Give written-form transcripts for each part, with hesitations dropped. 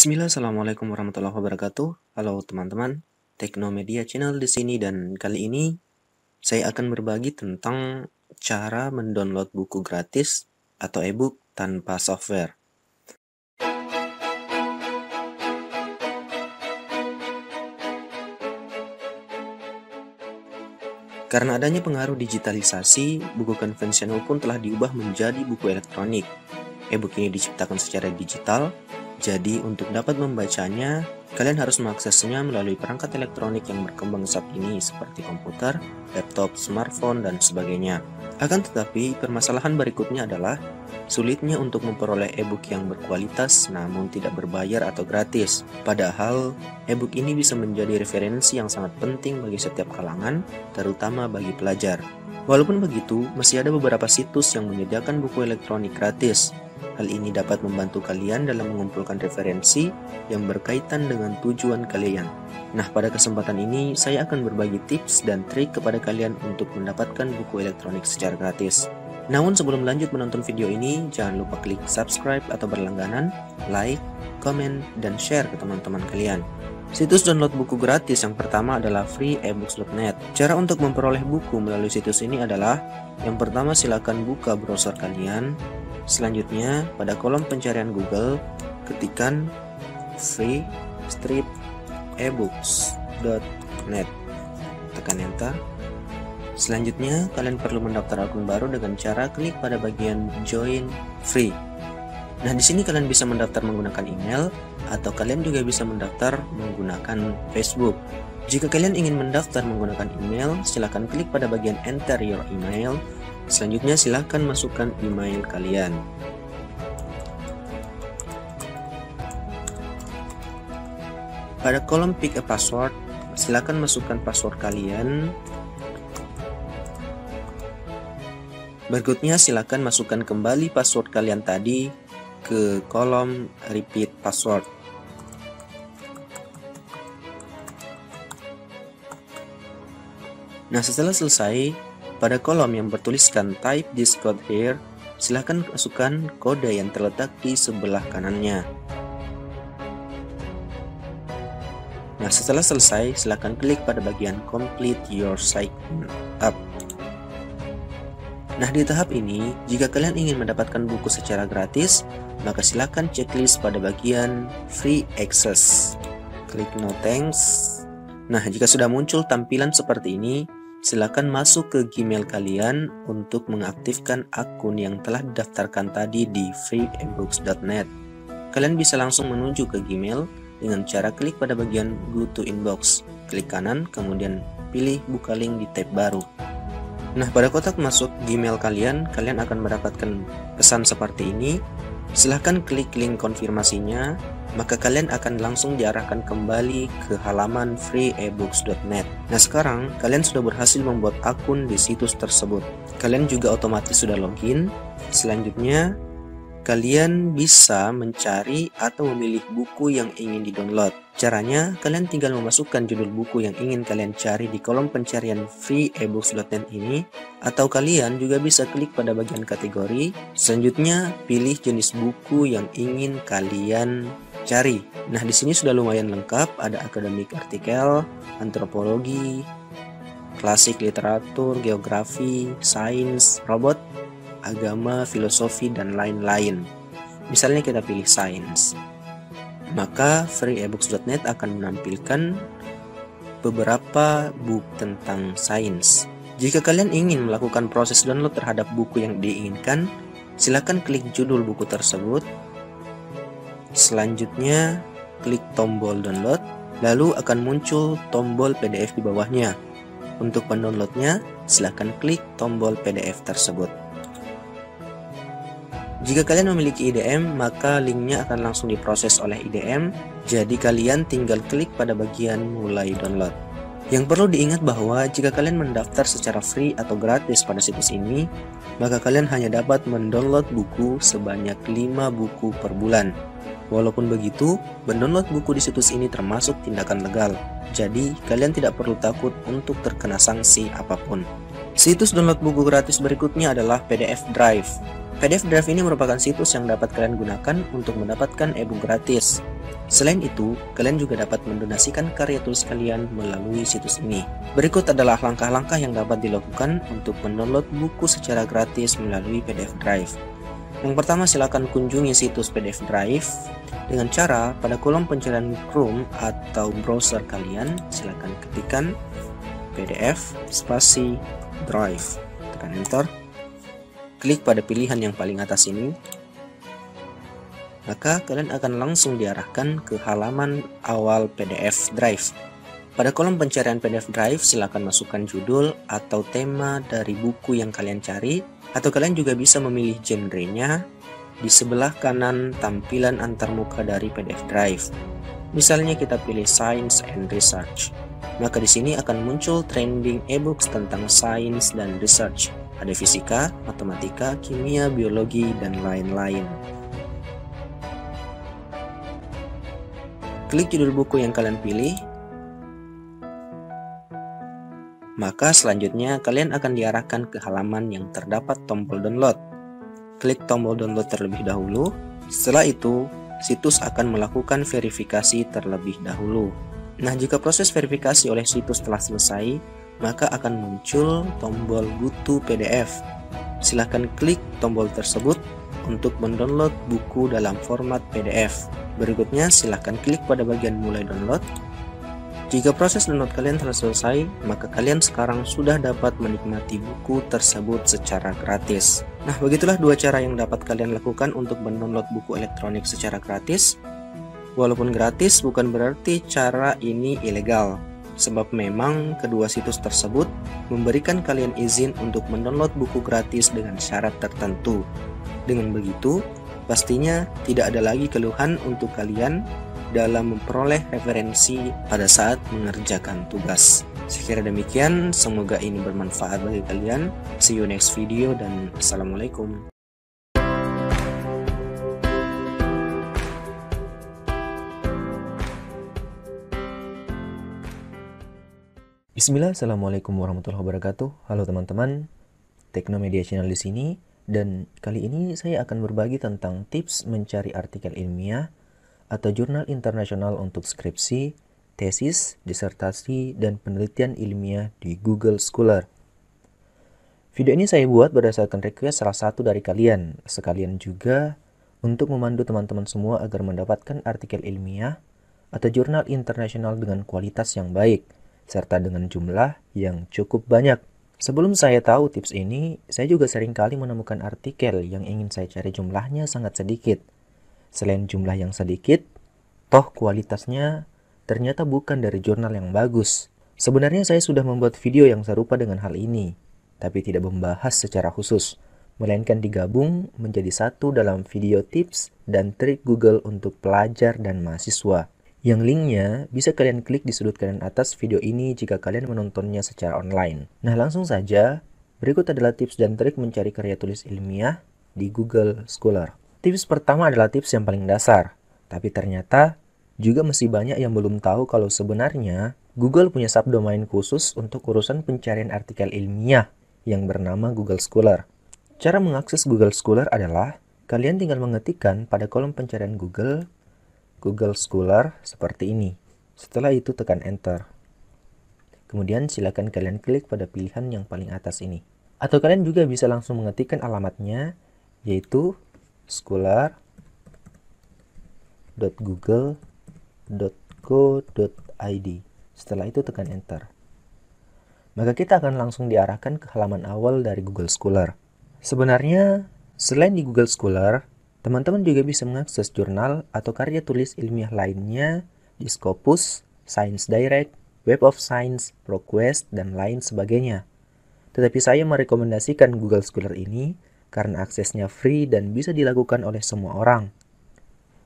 Bismillah, assalamualaikum warahmatullahi wabarakatuh. Halo teman-teman, Teknomedia Channel di sini, dan kali ini saya akan berbagi tentang cara mendownload buku gratis atau e-book tanpa software. Karena adanya pengaruh digitalisasi, buku konvensional pun telah diubah menjadi buku elektronik. E-book ini diciptakan secara digital. Jadi untuk dapat membacanya, kalian harus mengaksesnya melalui perangkat elektronik yang berkembang saat ini seperti komputer, laptop, smartphone, dan sebagainya. Akan tetapi, permasalahan berikutnya adalah sulitnya untuk memperoleh e-book yang berkualitas namun tidak berbayar atau gratis. Padahal, e-book ini bisa menjadi referensi yang sangat penting bagi setiap kalangan, terutama bagi pelajar. Walaupun begitu, masih ada beberapa situs yang menyediakan buku elektronik gratis. Hal ini dapat membantu kalian dalam mengumpulkan referensi yang berkaitan dengan tujuan kalian. Nah, pada kesempatan ini saya akan berbagi tips dan trik kepada kalian untuk mendapatkan buku elektronik secara gratis. Namun sebelum lanjut menonton video ini, jangan lupa klik subscribe atau berlangganan, like, komen, dan share ke teman-teman kalian. Situs download buku gratis yang pertama adalah freeebooks.net. Cara untuk memperoleh buku melalui situs ini adalah: yang pertama, silakan buka browser kalian. Selanjutnya, pada kolom pencarian Google, ketikkan freeebooks.net. Tekan enter. Selanjutnya, kalian perlu mendaftar akun baru dengan cara klik pada bagian Join Free. Nah, di sini kalian bisa mendaftar menggunakan email, atau kalian juga bisa mendaftar menggunakan Facebook. Jika kalian ingin mendaftar menggunakan email, silakan klik pada bagian Enter Your Email. Selanjutnya silakan masukkan email kalian. Pada kolom Pick a Password, silakan masukkan password kalian. Berikutnya silakan masukkan kembali password kalian tadi ke kolom Repeat Password. Nah, setelah selesai, pada kolom yang bertuliskan Type this code here, silahkan masukkan kode yang terletak di sebelah kanannya. Nah, setelah selesai, silahkan klik pada bagian Complete your sign up. Nah, di tahap ini, jika kalian ingin mendapatkan buku secara gratis, maka silahkan checklist pada bagian Free Access. Klik No Thanks. Nah, jika sudah muncul tampilan seperti ini, silakan masuk ke Gmail kalian untuk mengaktifkan akun yang telah didaftarkan tadi di freeebooks.net. Kalian bisa langsung menuju ke Gmail dengan cara klik pada bagian Go to Inbox. Klik kanan, kemudian pilih buka link di tab baru. Nah, pada kotak masuk Gmail kalian akan mendapatkan pesan seperti ini. Silahkan klik link konfirmasinya, maka kalian akan langsung diarahkan kembali ke halaman freeebooks.net. Nah, sekarang kalian sudah berhasil membuat akun di situs tersebut. Kalian juga otomatis sudah login. Selanjutnya, kalian bisa mencari atau memilih buku yang ingin di-download. Caranya, kalian tinggal memasukkan judul buku yang ingin kalian cari di kolom pencarian freeebooks.net ini, atau kalian juga bisa klik pada bagian kategori. Selanjutnya, pilih jenis buku yang ingin kalian cari. Nah, di sini sudah lumayan lengkap, ada akademik artikel, antropologi, klasik literatur, geografi, sains, robot, agama, filosofi, dan lain-lain. Misalnya kita pilih sains, maka freeebooks.net akan menampilkan beberapa buku tentang sains. Jika kalian ingin melakukan proses download terhadap buku yang diinginkan, silakan klik judul buku tersebut. Selanjutnya, klik tombol download, lalu akan muncul tombol PDF di bawahnya. Untuk mendownloadnya, silakan klik tombol PDF tersebut. Jika kalian memiliki IDM, maka linknya akan langsung diproses oleh IDM, jadi kalian tinggal klik pada bagian mulai download. Yang perlu diingat bahwa jika kalian mendaftar secara free atau gratis pada situs ini, maka kalian hanya dapat mendownload buku sebanyak 5 buku per bulan. Walaupun begitu, mendownload buku di situs ini termasuk tindakan legal, jadi kalian tidak perlu takut untuk terkena sanksi apapun. Situs download buku gratis berikutnya adalah PDF Drive. PDF Drive ini merupakan situs yang dapat kalian gunakan untuk mendapatkan e-book gratis. Selain itu, kalian juga dapat mendonasikan karya tulis kalian melalui situs ini. Berikut adalah langkah-langkah yang dapat dilakukan untuk mendownload buku secara gratis melalui PDF Drive. Yang pertama, silakan kunjungi situs PDF Drive dengan cara pada kolom pencarian Chrome atau browser kalian, silakan ketikkan PDF spasi Drive, tekan enter, klik pada pilihan yang paling atas ini. Maka kalian akan langsung diarahkan ke halaman awal PDF Drive. Pada kolom pencarian PDF Drive, silakan masukkan judul atau tema dari buku yang kalian cari, atau kalian juga bisa memilih genrenya di sebelah kanan tampilan antarmuka dari PDF Drive. Misalnya kita pilih Science and Research. Maka di sini akan muncul trending e-books tentang sains dan research. Ada fisika, matematika, kimia, biologi, dan lain-lain. Klik judul buku yang kalian pilih. Maka selanjutnya kalian akan diarahkan ke halaman yang terdapat tombol download. Klik tombol download terlebih dahulu. Setelah itu, situs akan melakukan verifikasi terlebih dahulu. Nah, jika proses verifikasi oleh situs telah selesai, maka akan muncul tombol Go to PDF. Silahkan klik tombol tersebut untuk mendownload buku dalam format PDF. Berikutnya, silahkan klik pada bagian mulai download. Jika proses download kalian telah selesai, maka kalian sekarang sudah dapat menikmati buku tersebut secara gratis. Nah, begitulah dua cara yang dapat kalian lakukan untuk mendownload buku elektronik secara gratis. Walaupun gratis, bukan berarti cara ini ilegal, sebab memang kedua situs tersebut memberikan kalian izin untuk mendownload buku gratis dengan syarat tertentu. Dengan begitu, pastinya tidak ada lagi keluhan untuk kalian dalam memperoleh referensi pada saat mengerjakan tugas. Sekira demikian, semoga ini bermanfaat bagi kalian. See you next video dan assalamualaikum. Bismillah, assalamualaikum warahmatullahi wabarakatuh. Halo teman-teman, Teknomedia Channel di sini. Dan kali ini saya akan berbagi tentang tips mencari artikel ilmiah atau jurnal internasional untuk skripsi, tesis, disertasi, dan penelitian ilmiah di Google Scholar. Video ini saya buat berdasarkan request salah satu dari kalian, sekalian juga untuk memandu teman-teman semua agar mendapatkan artikel ilmiah atau jurnal internasional dengan kualitas yang baik, serta dengan jumlah yang cukup banyak. Sebelum saya tahu tips ini, saya juga sering kali menemukan artikel yang ingin saya cari jumlahnya sangat sedikit. Selain jumlah yang sedikit, toh kualitasnya ternyata bukan dari jurnal yang bagus. Sebenarnya saya sudah membuat video yang serupa dengan hal ini, tapi tidak membahas secara khusus, melainkan digabung menjadi satu dalam video tips dan trik Google untuk pelajar dan mahasiswa. Yang linknya bisa kalian klik di sudut kanan atas video ini jika kalian menontonnya secara online. Nah, langsung saja, berikut adalah tips dan trik mencari karya tulis ilmiah di Google Scholar. Tips pertama adalah tips yang paling dasar, tapi ternyata juga masih banyak yang belum tahu kalau sebenarnya Google punya subdomain khusus untuk urusan pencarian artikel ilmiah yang bernama Google Scholar. Cara mengakses Google Scholar adalah kalian tinggal mengetikkan pada kolom pencarian Google Scholar seperti ini. Setelah itu tekan enter. Kemudian silakan kalian klik pada pilihan yang paling atas ini. Atau kalian juga bisa langsung mengetikkan alamatnya, yaitu scholar.google.co.id. Setelah itu tekan enter. Maka kita akan langsung diarahkan ke halaman awal dari Google Scholar. Sebenarnya, selain di Google Scholar, teman-teman juga bisa mengakses jurnal atau karya tulis ilmiah lainnya di Scopus, Science Direct, Web of Science, ProQuest, dan lain sebagainya. Tetapi saya merekomendasikan Google Scholar ini karena aksesnya free dan bisa dilakukan oleh semua orang.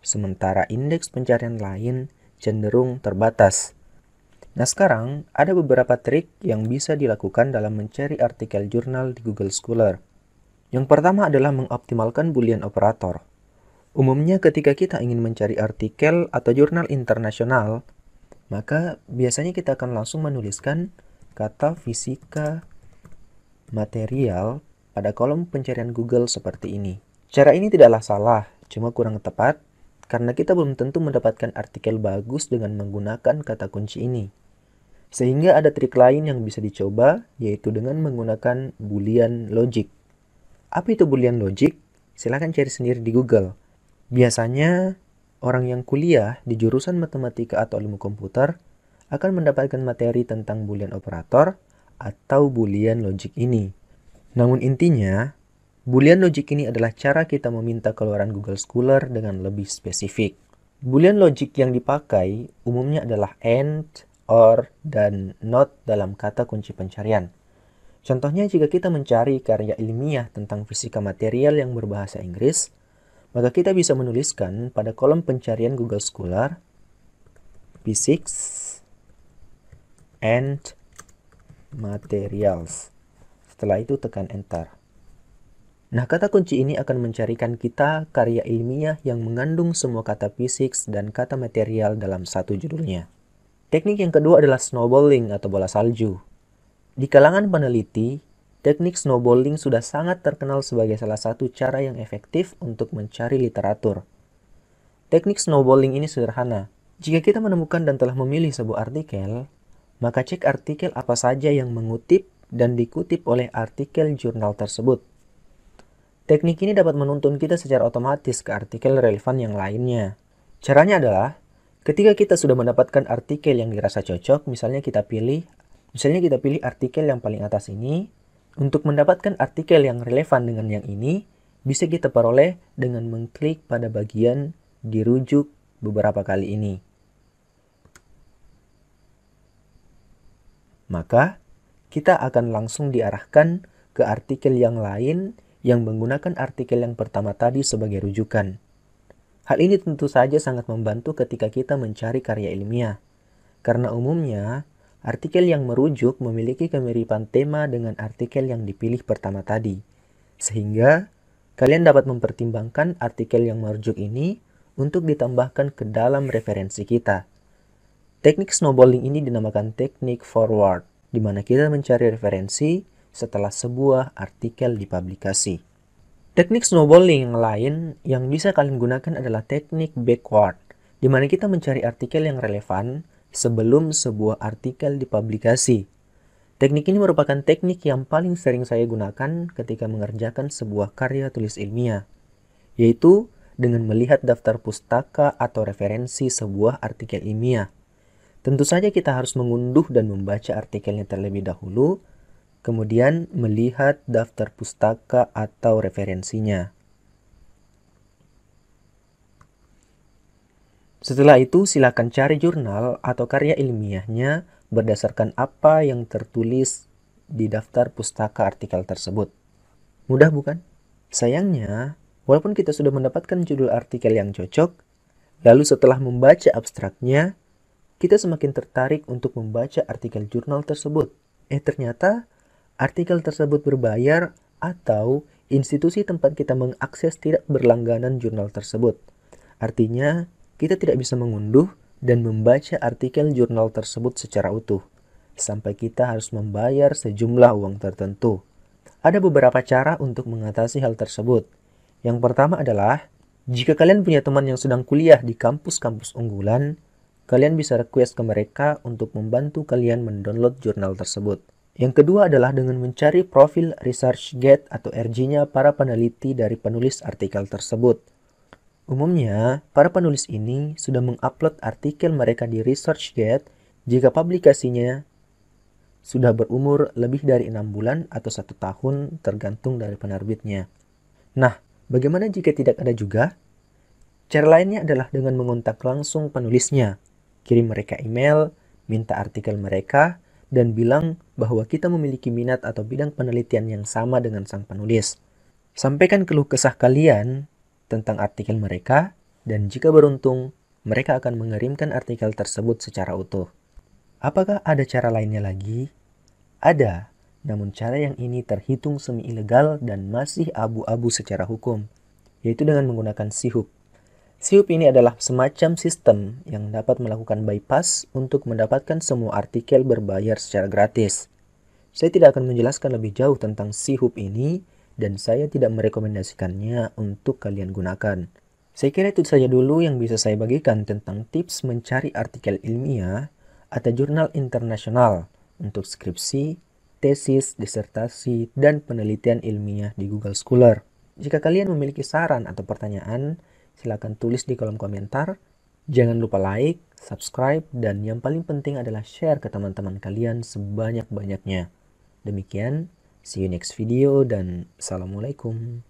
Sementara indeks pencarian lain cenderung terbatas. Nah, sekarang ada beberapa trik yang bisa dilakukan dalam mencari artikel jurnal di Google Scholar. Yang pertama adalah mengoptimalkan Boolean operator. Umumnya ketika kita ingin mencari artikel atau jurnal internasional, maka biasanya kita akan langsung menuliskan kata fisika material pada kolom pencarian Google seperti ini. Cara ini tidaklah salah, cuma kurang tepat karena kita belum tentu mendapatkan artikel bagus dengan menggunakan kata kunci ini. Sehingga ada trik lain yang bisa dicoba, yaitu dengan menggunakan Boolean logic. Apa itu Boolean logic? Silahkan cari sendiri di Google. Biasanya, orang yang kuliah di jurusan matematika atau ilmu komputer akan mendapatkan materi tentang Boolean operator atau Boolean logic ini. Namun intinya, Boolean logic ini adalah cara kita meminta keluaran Google Scholar dengan lebih spesifik. Boolean logic yang dipakai umumnya adalah AND, OR, dan NOT dalam kata kunci pencarian. Contohnya jika kita mencari karya ilmiah tentang fisika material yang berbahasa Inggris, maka kita bisa menuliskan pada kolom pencarian Google Scholar, Physics and Materials. Setelah itu tekan Enter. Nah, kata kunci ini akan mencarikan kita karya ilmiah yang mengandung semua kata physics dan kata material dalam satu judulnya. Teknik yang kedua adalah snowballing atau bola salju. Di kalangan peneliti, teknik snowballing sudah sangat terkenal sebagai salah satu cara yang efektif untuk mencari literatur. Teknik snowballing ini sederhana. Jika kita menemukan dan telah memilih sebuah artikel, maka cek artikel apa saja yang mengutip dan dikutip oleh artikel jurnal tersebut. Teknik ini dapat menuntun kita secara otomatis ke artikel relevan yang lainnya. Caranya adalah, ketika kita sudah mendapatkan artikel yang dirasa cocok, misalnya kita pilih artikel yang paling atas ini. Untuk mendapatkan artikel yang relevan dengan yang ini, bisa kita peroleh dengan mengklik pada bagian dirujuk beberapa kali ini. Maka, kita akan langsung diarahkan ke artikel yang lain yang menggunakan artikel yang pertama tadi sebagai rujukan. Hal ini tentu saja sangat membantu ketika kita mencari karya ilmiah, karena umumnya artikel yang merujuk memiliki kemiripan tema dengan artikel yang dipilih pertama tadi, sehingga kalian dapat mempertimbangkan artikel yang merujuk ini untuk ditambahkan ke dalam referensi kita. Teknik snowballing ini dinamakan teknik forward, di mana kita mencari referensi setelah sebuah artikel dipublikasi. Teknik snowballing yang lain yang bisa kalian gunakan adalah teknik backward, di mana kita mencari artikel yang relevan sebelum sebuah artikel dipublikasi. Teknik ini merupakan teknik yang paling sering saya gunakan ketika mengerjakan sebuah karya tulis ilmiah, yaitu dengan melihat daftar pustaka atau referensi sebuah artikel ilmiah. Tentu saja kita harus mengunduh dan membaca artikelnya terlebih dahulu, kemudian melihat daftar pustaka atau referensinya. Setelah itu, silakan cari jurnal atau karya ilmiahnya berdasarkan apa yang tertulis di daftar pustaka artikel tersebut. Mudah bukan? Sayangnya, walaupun kita sudah mendapatkan judul artikel yang cocok, lalu setelah membaca abstraknya, kita semakin tertarik untuk membaca artikel jurnal tersebut. Ternyata artikel tersebut berbayar atau institusi tempat kita mengakses tidak berlangganan jurnal tersebut. Artinya, kita tidak bisa mengunduh dan membaca artikel jurnal tersebut secara utuh, sampai kita harus membayar sejumlah uang tertentu. Ada beberapa cara untuk mengatasi hal tersebut. Yang pertama adalah, jika kalian punya teman yang sedang kuliah di kampus-kampus unggulan, kalian bisa request ke mereka untuk membantu kalian mendownload jurnal tersebut. Yang kedua adalah dengan mencari profil ResearchGate atau RG-nya para peneliti dari penulis artikel tersebut. Umumnya, para penulis ini sudah mengupload artikel mereka di ResearchGate jika publikasinya sudah berumur lebih dari 6 bulan atau 1 tahun tergantung dari penerbitnya. Nah, bagaimana jika tidak ada juga? Cara lainnya adalah dengan mengontak langsung penulisnya. Kirim mereka email, minta artikel mereka, dan bilang bahwa kita memiliki minat atau bidang penelitian yang sama dengan sang penulis. Sampaikan keluh kesah kalian tentang artikel mereka, dan jika beruntung, mereka akan mengirimkan artikel tersebut secara utuh. Apakah ada cara lainnya lagi? Ada, namun cara yang ini terhitung semi-ilegal dan masih abu-abu secara hukum, yaitu dengan menggunakan SIHUP. SIHUP ini adalah semacam sistem yang dapat melakukan bypass untuk mendapatkan semua artikel berbayar secara gratis. Saya tidak akan menjelaskan lebih jauh tentang SIHUP ini, dan saya tidak merekomendasikannya untuk kalian gunakan. Saya kira itu saja dulu yang bisa saya bagikan tentang tips mencari artikel ilmiah atau jurnal internasional untuk skripsi, tesis, disertasi, dan penelitian ilmiah di Google Scholar. Jika kalian memiliki saran atau pertanyaan, silakan tulis di kolom komentar. Jangan lupa like, subscribe, dan yang paling penting adalah share ke teman-teman kalian sebanyak-banyaknya. Demikian, see you next video dan assalamualaikum.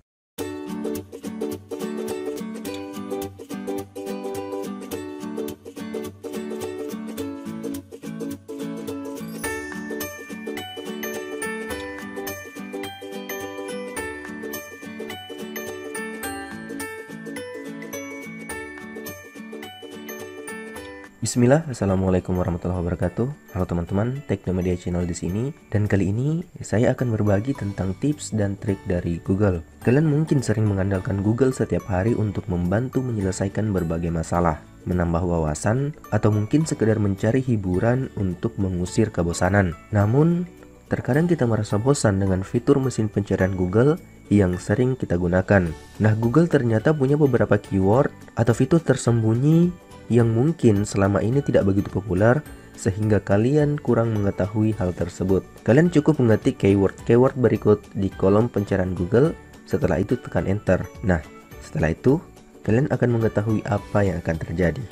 Bismillah, assalamualaikum warahmatullahi wabarakatuh. Halo teman-teman, Teknomedia Channel di sini. Dan kali ini saya akan berbagi tentang tips dan trik dari Google. Kalian mungkin sering mengandalkan Google setiap hari untuk membantu menyelesaikan berbagai masalah, menambah wawasan, atau mungkin sekedar mencari hiburan untuk mengusir kebosanan. Namun, terkadang kita merasa bosan dengan fitur mesin pencarian Google yang sering kita gunakan. Nah, Google ternyata punya beberapa keyword atau fitur tersembunyi yang mungkin selama ini tidak begitu populer sehingga kalian kurang mengetahui hal tersebut. Kalian cukup mengetik keyword berikut di kolom pencarian Google, setelah itu tekan enter. Nah, setelah itu kalian akan mengetahui apa yang akan terjadi.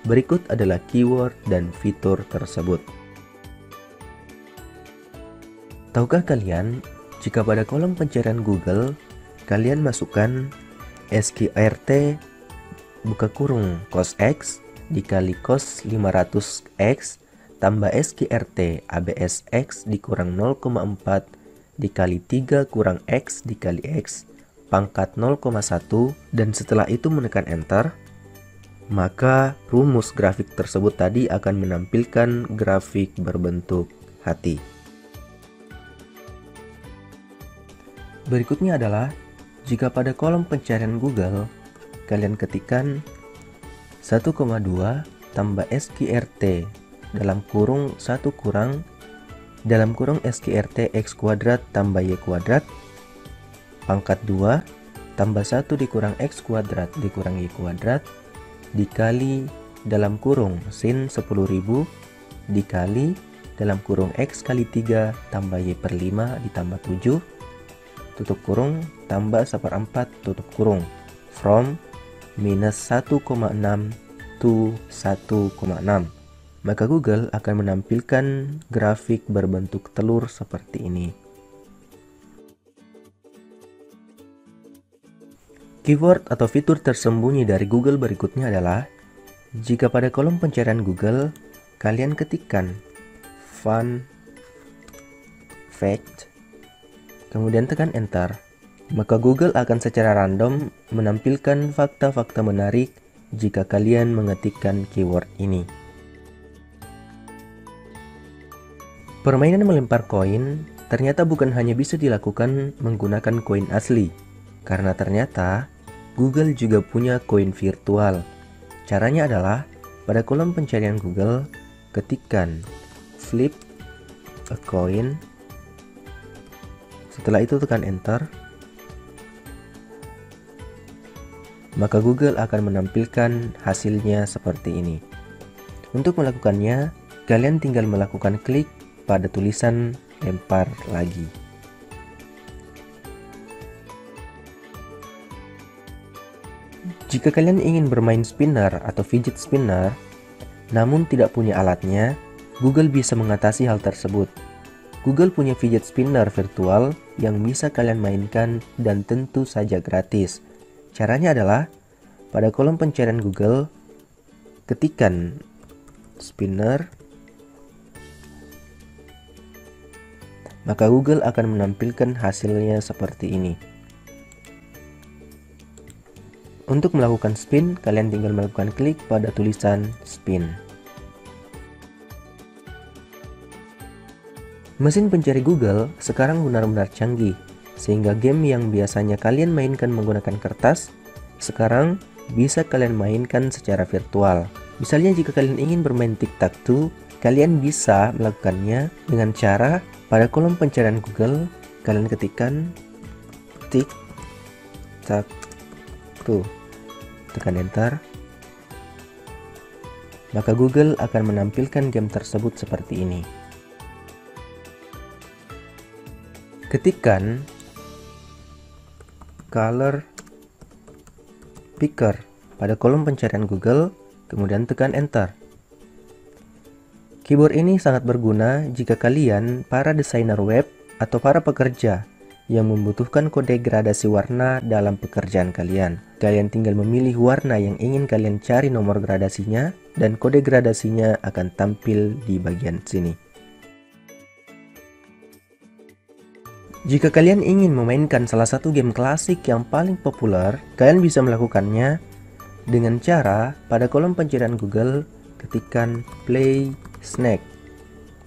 Berikut adalah keyword dan fitur tersebut. Tahukah kalian jika pada kolom pencarian Google kalian masukkan sqrt buka kurung cos X dikali cos 500X tambah sqrt ABS X dikurang 0,4 dikali 3 kurang X dikali X pangkat 0,1 dan setelah itu menekan enter, maka rumus grafik tersebut tadi akan menampilkan grafik berbentuk hati. Berikutnya adalah jika pada kolom pencarian Google kalian ketikkan 1,2 tambah sqrt dalam kurung 1 kurang dalam kurung sqrt x kuadrat tambah y kuadrat pangkat 2 tambah 1 dikurang x kuadrat dikurang y kuadrat dikali dalam kurung sin 10.000 dikali dalam kurung x kali 3 tambah y per 5 ditambah 7 tutup kurung tambah 1/4 tutup kurung from minus 1,6 to 1,6. Maka Google akan menampilkan grafik berbentuk telur seperti ini. Keyword atau fitur tersembunyi dari Google berikutnya adalah jika pada kolom pencarian Google kalian ketikkan fun fact kemudian tekan enter, maka Google akan secara random menampilkan fakta-fakta menarik jika kalian mengetikkan keyword ini. Permainan melempar koin ternyata bukan hanya bisa dilakukan menggunakan koin asli, karena ternyata Google juga punya koin virtual. Caranya adalah pada kolom pencarian Google ketikkan flip a coin, setelah itu tekan enter, maka Google akan menampilkan hasilnya seperti ini. Untuk melakukannya, kalian tinggal melakukan klik pada tulisan lempar lagi. Jika kalian ingin bermain spinner atau fidget spinner, namun tidak punya alatnya, Google bisa mengatasi hal tersebut. Google punya fidget spinner virtual yang bisa kalian mainkan dan tentu saja gratis. Caranya adalah pada kolom pencarian Google ketikkan spinner, maka Google akan menampilkan hasilnya seperti ini. Untuk melakukan spin, kalian tinggal melakukan klik pada tulisan spin. Mesin pencari Google sekarang benar-benar canggih, sehingga game yang biasanya kalian mainkan menggunakan kertas, sekarang bisa kalian mainkan secara virtual. Misalnya jika kalian ingin bermain tic-tac-toe, kalian bisa melakukannya dengan cara pada kolom pencarian Google, kalian ketikkan tic-tac-toe. tekan enter, maka Google akan menampilkan game tersebut seperti ini. Ketikkan color picker pada kolom pencarian Google, kemudian tekan enter. Keyboard ini sangat berguna jika kalian para desainer web atau para pekerja yang membutuhkan kode gradasi warna dalam pekerjaan kalian. Kalian tinggal memilih warna yang ingin kalian cari nomor gradasinya, dan kode gradasinya akan tampil di bagian sini. Jika kalian ingin memainkan salah satu game klasik yang paling populer, kalian bisa melakukannya dengan cara pada kolom pencarian Google ketikkan Play Snake,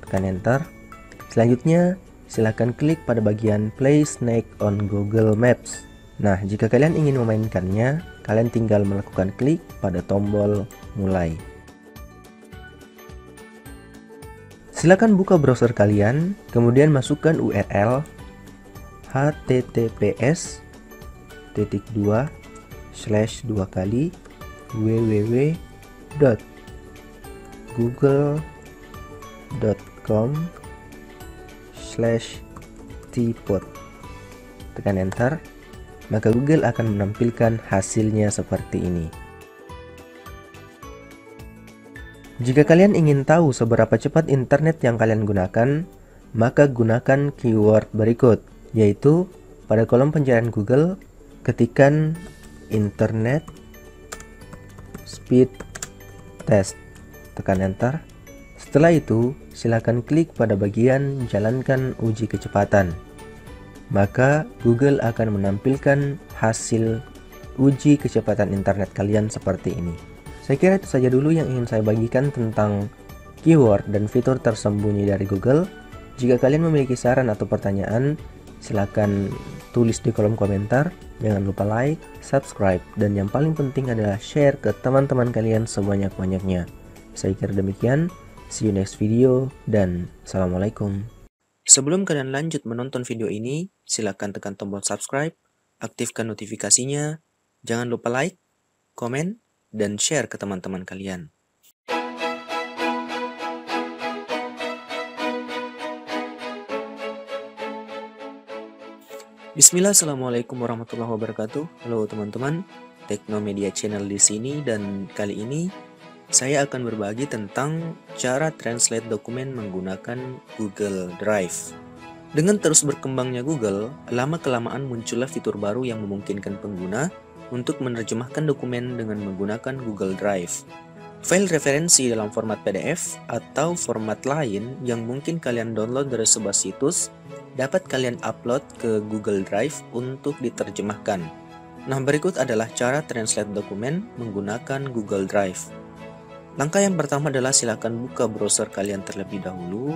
tekan enter. Selanjutnya silakan klik pada bagian Play Snake on Google Maps. Nah, jika kalian ingin memainkannya, kalian tinggal melakukan klik pada tombol mulai. Silakan buka browser kalian, kemudian masukkan URL https://www.google.com/tpod. Tekan enter, maka Google akan menampilkan hasilnya seperti ini. Jika kalian ingin tahu seberapa cepat internet yang kalian gunakan, maka gunakan keyword berikut, yaitu pada kolom pencarian Google, ketikkan internet speed test, tekan enter. Setelah itu, silakan klik pada bagian jalankan uji kecepatan. Maka Google akan menampilkan hasil uji kecepatan internet kalian seperti ini. Saya kira itu saja dulu yang ingin saya bagikan tentang keyword dan fitur tersembunyi dari Google. Jika kalian memiliki saran atau pertanyaan, silakan tulis di kolom komentar. Jangan lupa like, subscribe, dan yang paling penting adalah share ke teman-teman kalian sebanyak-banyaknya. Saya kira demikian. See you next video, dan assalamualaikum. Sebelum kalian lanjut menonton video ini, silakan tekan tombol subscribe, aktifkan notifikasinya, jangan lupa like, komen, dan share ke teman-teman kalian. Bismillah, assalamualaikum warahmatullahi wabarakatuh. Halo teman-teman, Teknomedia Channel di sini, dan kali ini saya akan berbagi tentang cara translate dokumen menggunakan Google Drive. Dengan terus berkembangnya Google, lama-kelamaan muncullah fitur baru yang memungkinkan pengguna untuk menerjemahkan dokumen dengan menggunakan Google Drive. File referensi dalam format PDF atau format lain yang mungkin kalian download dari sebuah situs dapat kalian upload ke Google Drive untuk diterjemahkan. Nah, berikut adalah cara translate dokumen menggunakan Google Drive. Langkah yang pertama adalah silakan buka browser kalian terlebih dahulu.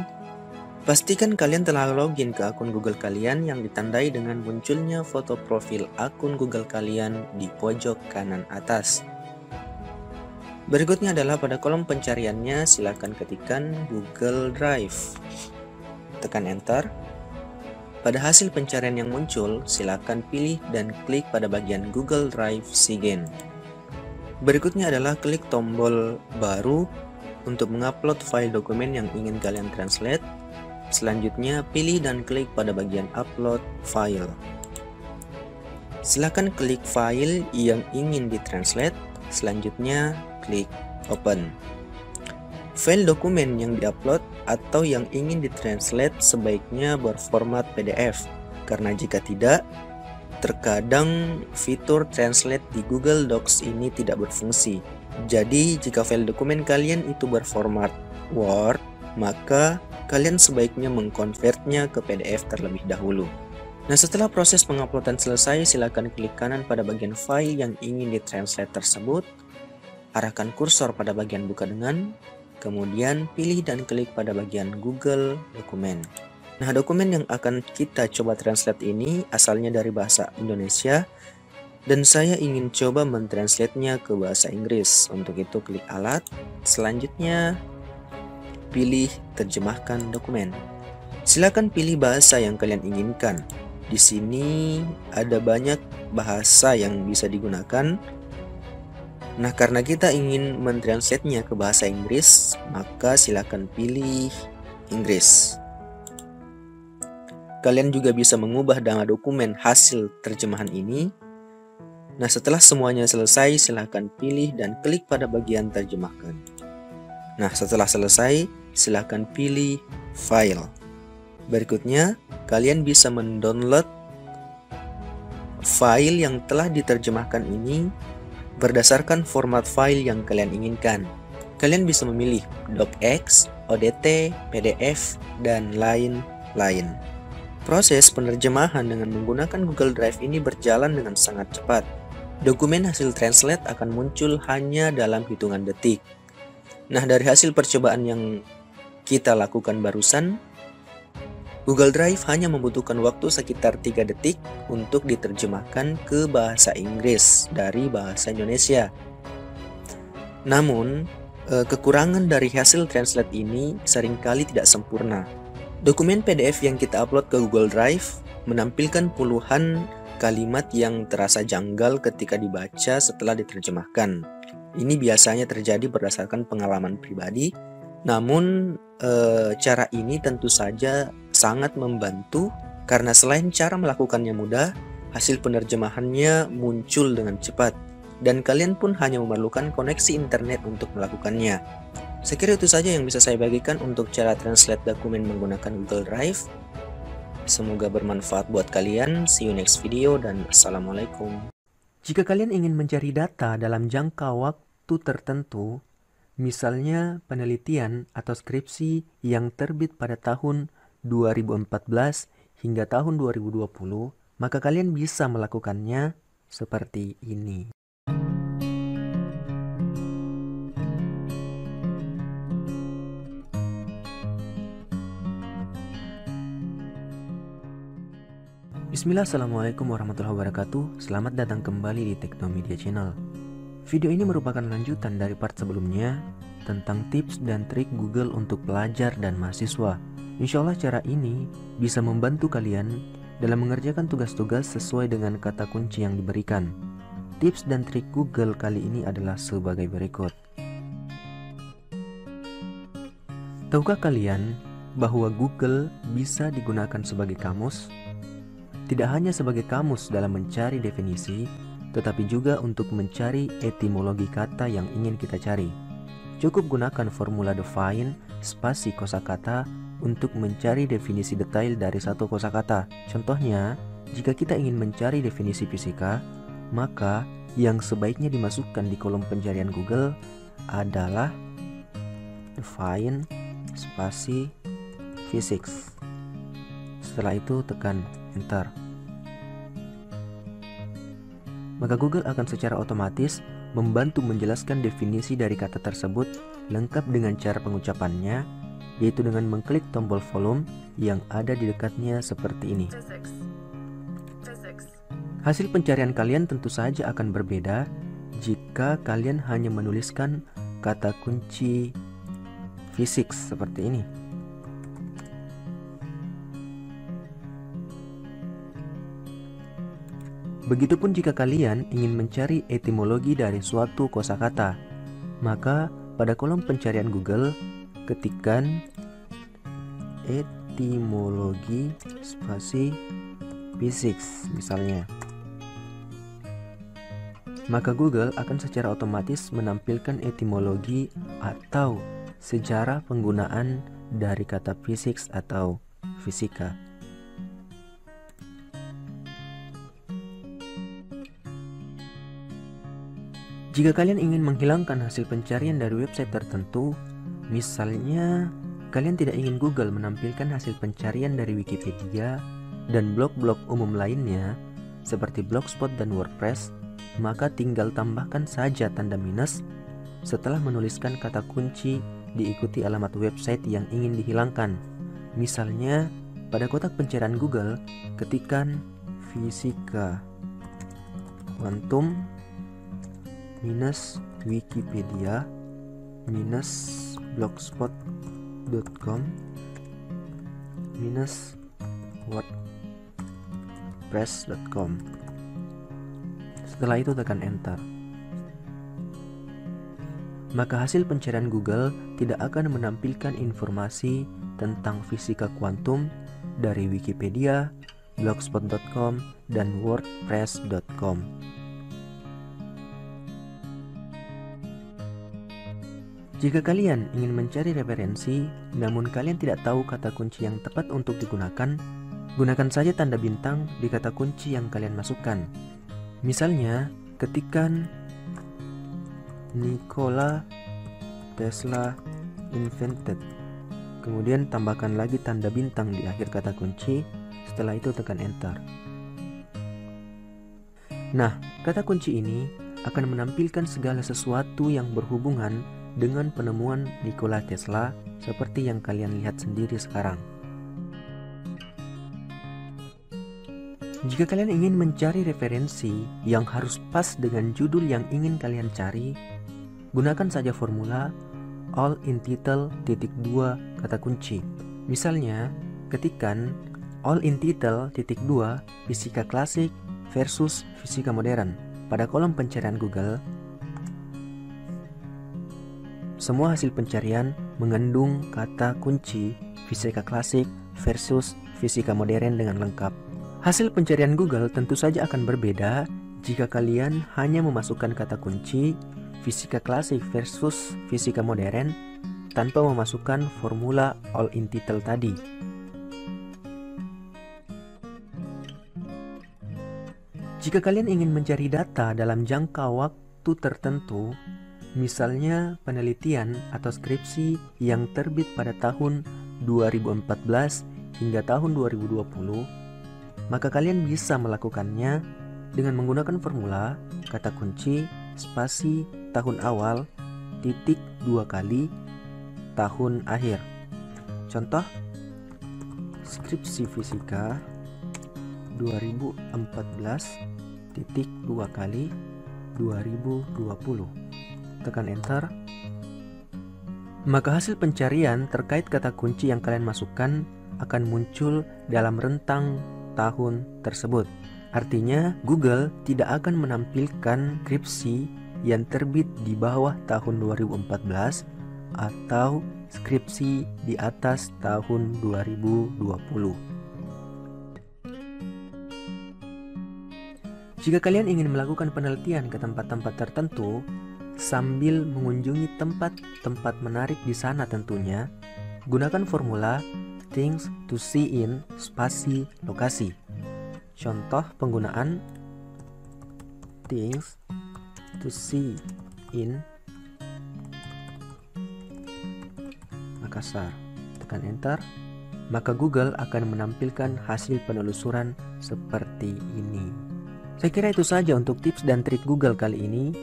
Pastikan kalian telah login ke akun Google kalian yang ditandai dengan munculnya foto profil akun Google kalian di pojok kanan atas. Berikutnya adalah pada kolom pencariannya silakan ketikkan Google Drive. Tekan enter. Pada hasil pencarian yang muncul, silakan pilih dan klik pada bagian Google Drive Sign. Berikutnya adalah klik tombol baru untuk mengupload file dokumen yang ingin kalian translate. Selanjutnya, pilih dan klik pada bagian upload file. Silakan klik file yang ingin ditranslate. Selanjutnya, klik open. File dokumen yang diupload atau yang ingin ditranslate sebaiknya berformat PDF, karena jika tidak, terkadang fitur translate di Google Docs ini tidak berfungsi. Jadi, jika file dokumen kalian itu berformat Word, maka kalian sebaiknya mengkonvertnya ke PDF terlebih dahulu. Nah, setelah proses penguploadan selesai, silakan klik kanan pada bagian file yang ingin ditranslate tersebut. Arahkan kursor pada bagian buka dengan, kemudian pilih dan klik pada bagian Google Dokumen. Nah, dokumen yang akan kita coba translate ini asalnya dari bahasa Indonesia, dan saya ingin coba mentranslate-nya ke bahasa Inggris. Untuk itu, klik alat. Selanjutnya, pilih terjemahkan dokumen. Silakan pilih bahasa yang kalian inginkan. Di sini ada banyak bahasa yang bisa digunakan. Nah, karena kita ingin mentranslate-nya ke bahasa Inggris, maka silakan pilih Inggris. Kalian juga bisa mengubah nama dokumen hasil terjemahan ini. Nah, setelah semuanya selesai, silakan pilih dan klik pada bagian terjemahkan. Nah, setelah selesai, silakan pilih file. Berikutnya, kalian bisa mendownload file yang telah diterjemahkan ini berdasarkan format file yang kalian inginkan. Kalian bisa memilih docx, ODT, PDF, dan lain-lain. Proses penerjemahan dengan menggunakan Google Drive ini berjalan dengan sangat cepat. Dokumen hasil translate akan muncul hanya dalam hitungan detik. Nah, dari hasil percobaan yang kita lakukan barusan, Google Drive hanya membutuhkan waktu sekitar 3 detik untuk diterjemahkan ke bahasa Inggris dari bahasa Indonesia. Namun, kekurangan dari hasil translate ini seringkali tidak sempurna. Dokumen PDF yang kita upload ke Google Drive menampilkan puluhan kalimat yang terasa janggal ketika dibaca setelah diterjemahkan. Ini biasanya terjadi berdasarkan pengalaman pribadi, namun cara ini tentu saja sangat membantu karena selain cara melakukannya mudah, hasil penerjemahannya muncul dengan cepat dan kalian pun hanya memerlukan koneksi internet untuk melakukannya. Sekira itu saja yang bisa saya bagikan untuk cara translate dokumen menggunakan Google Drive. Semoga bermanfaat buat kalian. See you next video dan assalamualaikum. Jika kalian ingin mencari data dalam jangka waktu tertentu, misalnya penelitian atau skripsi yang terbit pada tahun 2014 hingga tahun 2020, maka kalian bisa melakukannya seperti ini. Bismillah, assalamualaikum warahmatullahi wabarakatuh. Selamat datang kembali di Teknomedia Channel. Video ini merupakan lanjutan dari part sebelumnya tentang tips dan trik Google untuk pelajar dan mahasiswa. Insya Allah cara ini bisa membantu kalian dalam mengerjakan tugas-tugas sesuai dengan kata kunci yang diberikan. Tips dan trik Google kali ini adalah sebagai berikut. Tahukah kalian bahwa Google bisa digunakan sebagai kamus? Tidak hanya sebagai kamus dalam mencari definisi, tetapi juga untuk mencari etimologi kata yang ingin kita cari. Cukup gunakan formula define spasi kosakata untuk mencari definisi detail dari satu kosakata. Contohnya, jika kita ingin mencari definisi fisika, maka yang sebaiknya dimasukkan di kolom pencarian Google adalah define spasi physics. Setelah itu tekan enter. Maka Google akan secara otomatis membantu menjelaskan definisi dari kata tersebut lengkap dengan cara pengucapannya, yaitu dengan mengklik tombol volume yang ada di dekatnya seperti ini. Hasil pencarian kalian tentu saja akan berbeda jika kalian hanya menuliskan kata kunci fisik seperti ini. Begitupun jika kalian ingin mencari etimologi dari suatu kosakata, maka pada kolom pencarian Google ketikkan etimologi spasi physics misalnya. Maka Google akan secara otomatis menampilkan etimologi atau sejarah penggunaan dari kata physics atau fisika. Jika kalian ingin menghilangkan hasil pencarian dari website tertentu, misalnya kalian tidak ingin Google menampilkan hasil pencarian dari Wikipedia dan blog-blog umum lainnya seperti Blogspot dan WordPress, maka tinggal tambahkan saja tanda minus setelah menuliskan kata kunci diikuti alamat website yang ingin dihilangkan. Misalnya pada kotak pencarian Google ketikkan fisika kuantum minus Wikipedia minus blogspot.com minus wordpress.com. Setelah itu tekan enter. maka hasil pencarian Google tidak akan menampilkan informasi tentang fisika kuantum dari Wikipedia, blogspot.com, dan wordpress.com. Jika kalian ingin mencari referensi, namun kalian tidak tahu kata kunci yang tepat untuk digunakan, gunakan saja tanda bintang di kata kunci yang kalian masukkan. Misalnya, ketikkan Nikola Tesla invented. Kemudian tambahkan lagi tanda bintang di akhir kata kunci, setelah itu tekan enter. Nah, kata kunci ini akan menampilkan segala sesuatu yang berhubungan dengan penemuan Nikola Tesla seperti yang kalian lihat sendiri sekarang. Jika kalian ingin mencari referensi yang harus pas dengan judul yang ingin kalian cari, gunakan saja formula all in title (2) kata kunci. Misalnya, ketikkan all in title (2) fisika klasik versus fisika modern pada kolom pencarian Google. Semua hasil pencarian mengandung kata kunci fisika klasik versus fisika modern dengan lengkap. Hasil pencarian Google tentu saja akan berbeda jika kalian hanya memasukkan kata kunci fisika klasik versus fisika modern tanpa memasukkan formula all in title tadi. Jika kalian ingin mencari data dalam jangka waktu tertentu, misalnya penelitian atau skripsi yang terbit pada tahun 2014 hingga tahun 2020, maka kalian bisa melakukannya dengan menggunakan formula kata kunci spasi tahun awal titik 2 kali tahun akhir. Contoh, skripsi fisika 2014 titik 2 kali 2020. Tekan enter. Maka hasil pencarian terkait kata kunci yang kalian masukkan akan muncul dalam rentang tahun tersebut. Artinya, Google tidak akan menampilkan skripsi yang terbit di bawah tahun 2014 atau skripsi di atas tahun 2020. Jika kalian ingin melakukan penelitian ke tempat-tempat tertentu, sambil mengunjungi tempat-tempat menarik di sana tentunya, gunakan formula things to see in spasi lokasi. Contoh penggunaan things to see in Makassar. Tekan enter, maka Google akan menampilkan hasil penelusuran seperti ini. Saya kira itu saja untuk tips dan trik Google kali ini.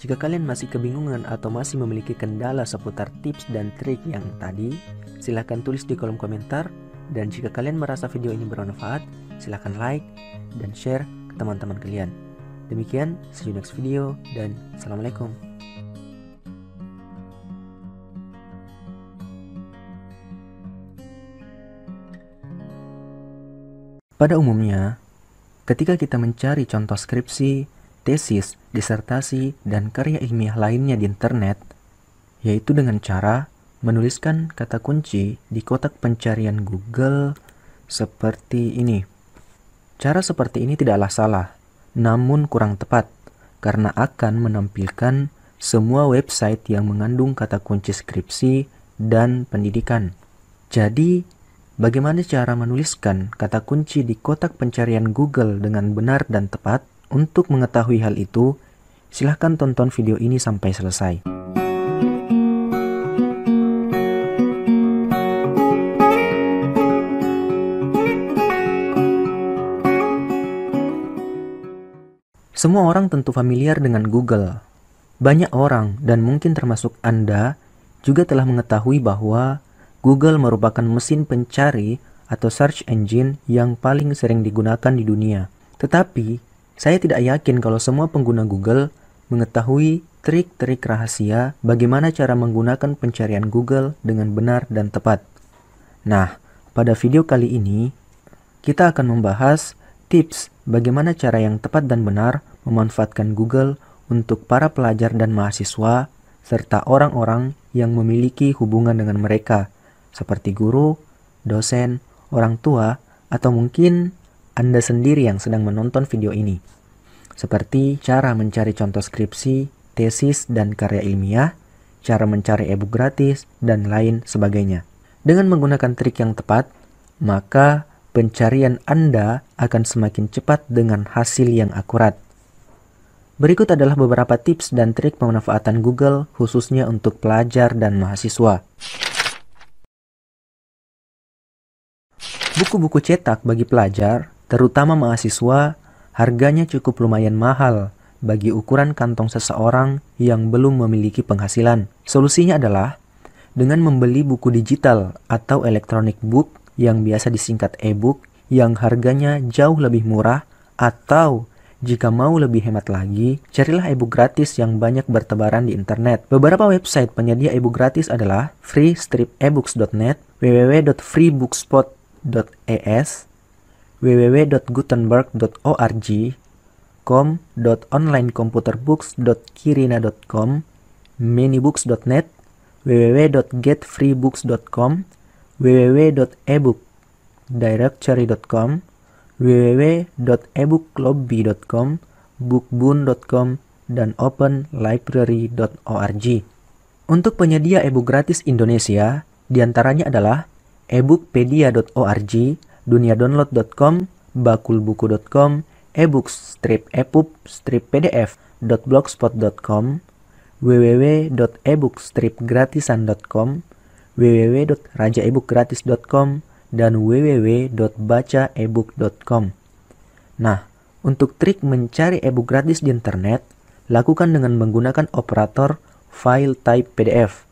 Jika kalian masih kebingungan atau masih memiliki kendala seputar tips dan trik yang tadi, silahkan tulis di kolom komentar. Dan jika kalian merasa video ini bermanfaat, silahkan like dan share ke teman-teman kalian. Demikian, see you next video, dan Assalamualaikum. Pada umumnya, ketika kita mencari contoh skripsi, tesis, disertasi, dan karya ilmiah lainnya di internet, yaitu dengan cara menuliskan kata kunci di kotak pencarian Google seperti ini. Cara seperti ini tidaklah salah, namun kurang tepat, karena akan menampilkan semua website yang mengandung kata kunci skripsi dan pendidikan. Jadi, bagaimana cara menuliskan kata kunci di kotak pencarian Google dengan benar dan tepat? Untuk mengetahui hal itu, silahkan tonton video ini sampai selesai. Semua orang tentu familiar dengan Google. Banyak orang, dan mungkin termasuk Anda, juga telah mengetahui bahwa Google merupakan mesin pencari atau search engine yang paling sering digunakan di dunia. Tetapi, saya tidak yakin kalau semua pengguna Google mengetahui trik-trik rahasia bagaimana cara menggunakan pencarian Google dengan benar dan tepat. Nah, pada video kali ini, kita akan membahas tips bagaimana cara yang tepat dan benar memanfaatkan Google untuk para pelajar dan mahasiswa serta orang-orang yang memiliki hubungan dengan mereka, seperti guru, dosen, orang tua, atau mungkin Anda sendiri yang sedang menonton video ini. Seperti cara mencari contoh skripsi, tesis, dan karya ilmiah, cara mencari e-book gratis, dan lain sebagainya. Dengan menggunakan trik yang tepat, maka pencarian Anda akan semakin cepat dengan hasil yang akurat. Berikut adalah beberapa tips dan trik pemanfaatan Google khususnya untuk pelajar dan mahasiswa. Buku-buku cetak bagi pelajar, terutama mahasiswa, harganya cukup lumayan mahal bagi ukuran kantong seseorang yang belum memiliki penghasilan. Solusinya adalah dengan membeli buku digital atau electronic book yang biasa disingkat e-book yang harganya jauh lebih murah, atau jika mau lebih hemat lagi, carilah e-book gratis yang banyak bertebaran di internet. Beberapa website penyedia e-book gratis adalah free-ebooks.net, www.freebookspot.es, www.gutenberg.org, com.onlinecomputerbooks.kirina.com, minibooks.net, www.getfreebooks.com, www.ebookdirectory.com, www.ebooklobby.com, bookboon.com, dan openlibrary.org. Untuk penyedia e-book gratis Indonesia, diantaranya adalah ebookpedia.org, duniadownload.com, bakulbuku.com, ebooks-epub-pdf.blogspot.com, www.ebookstripgratisan.com, www.rajaebookgratis.com, dan www.bacaebook.com. Nah, untuk trik mencari e-book gratis di internet, lakukan dengan menggunakan operator file type PDF,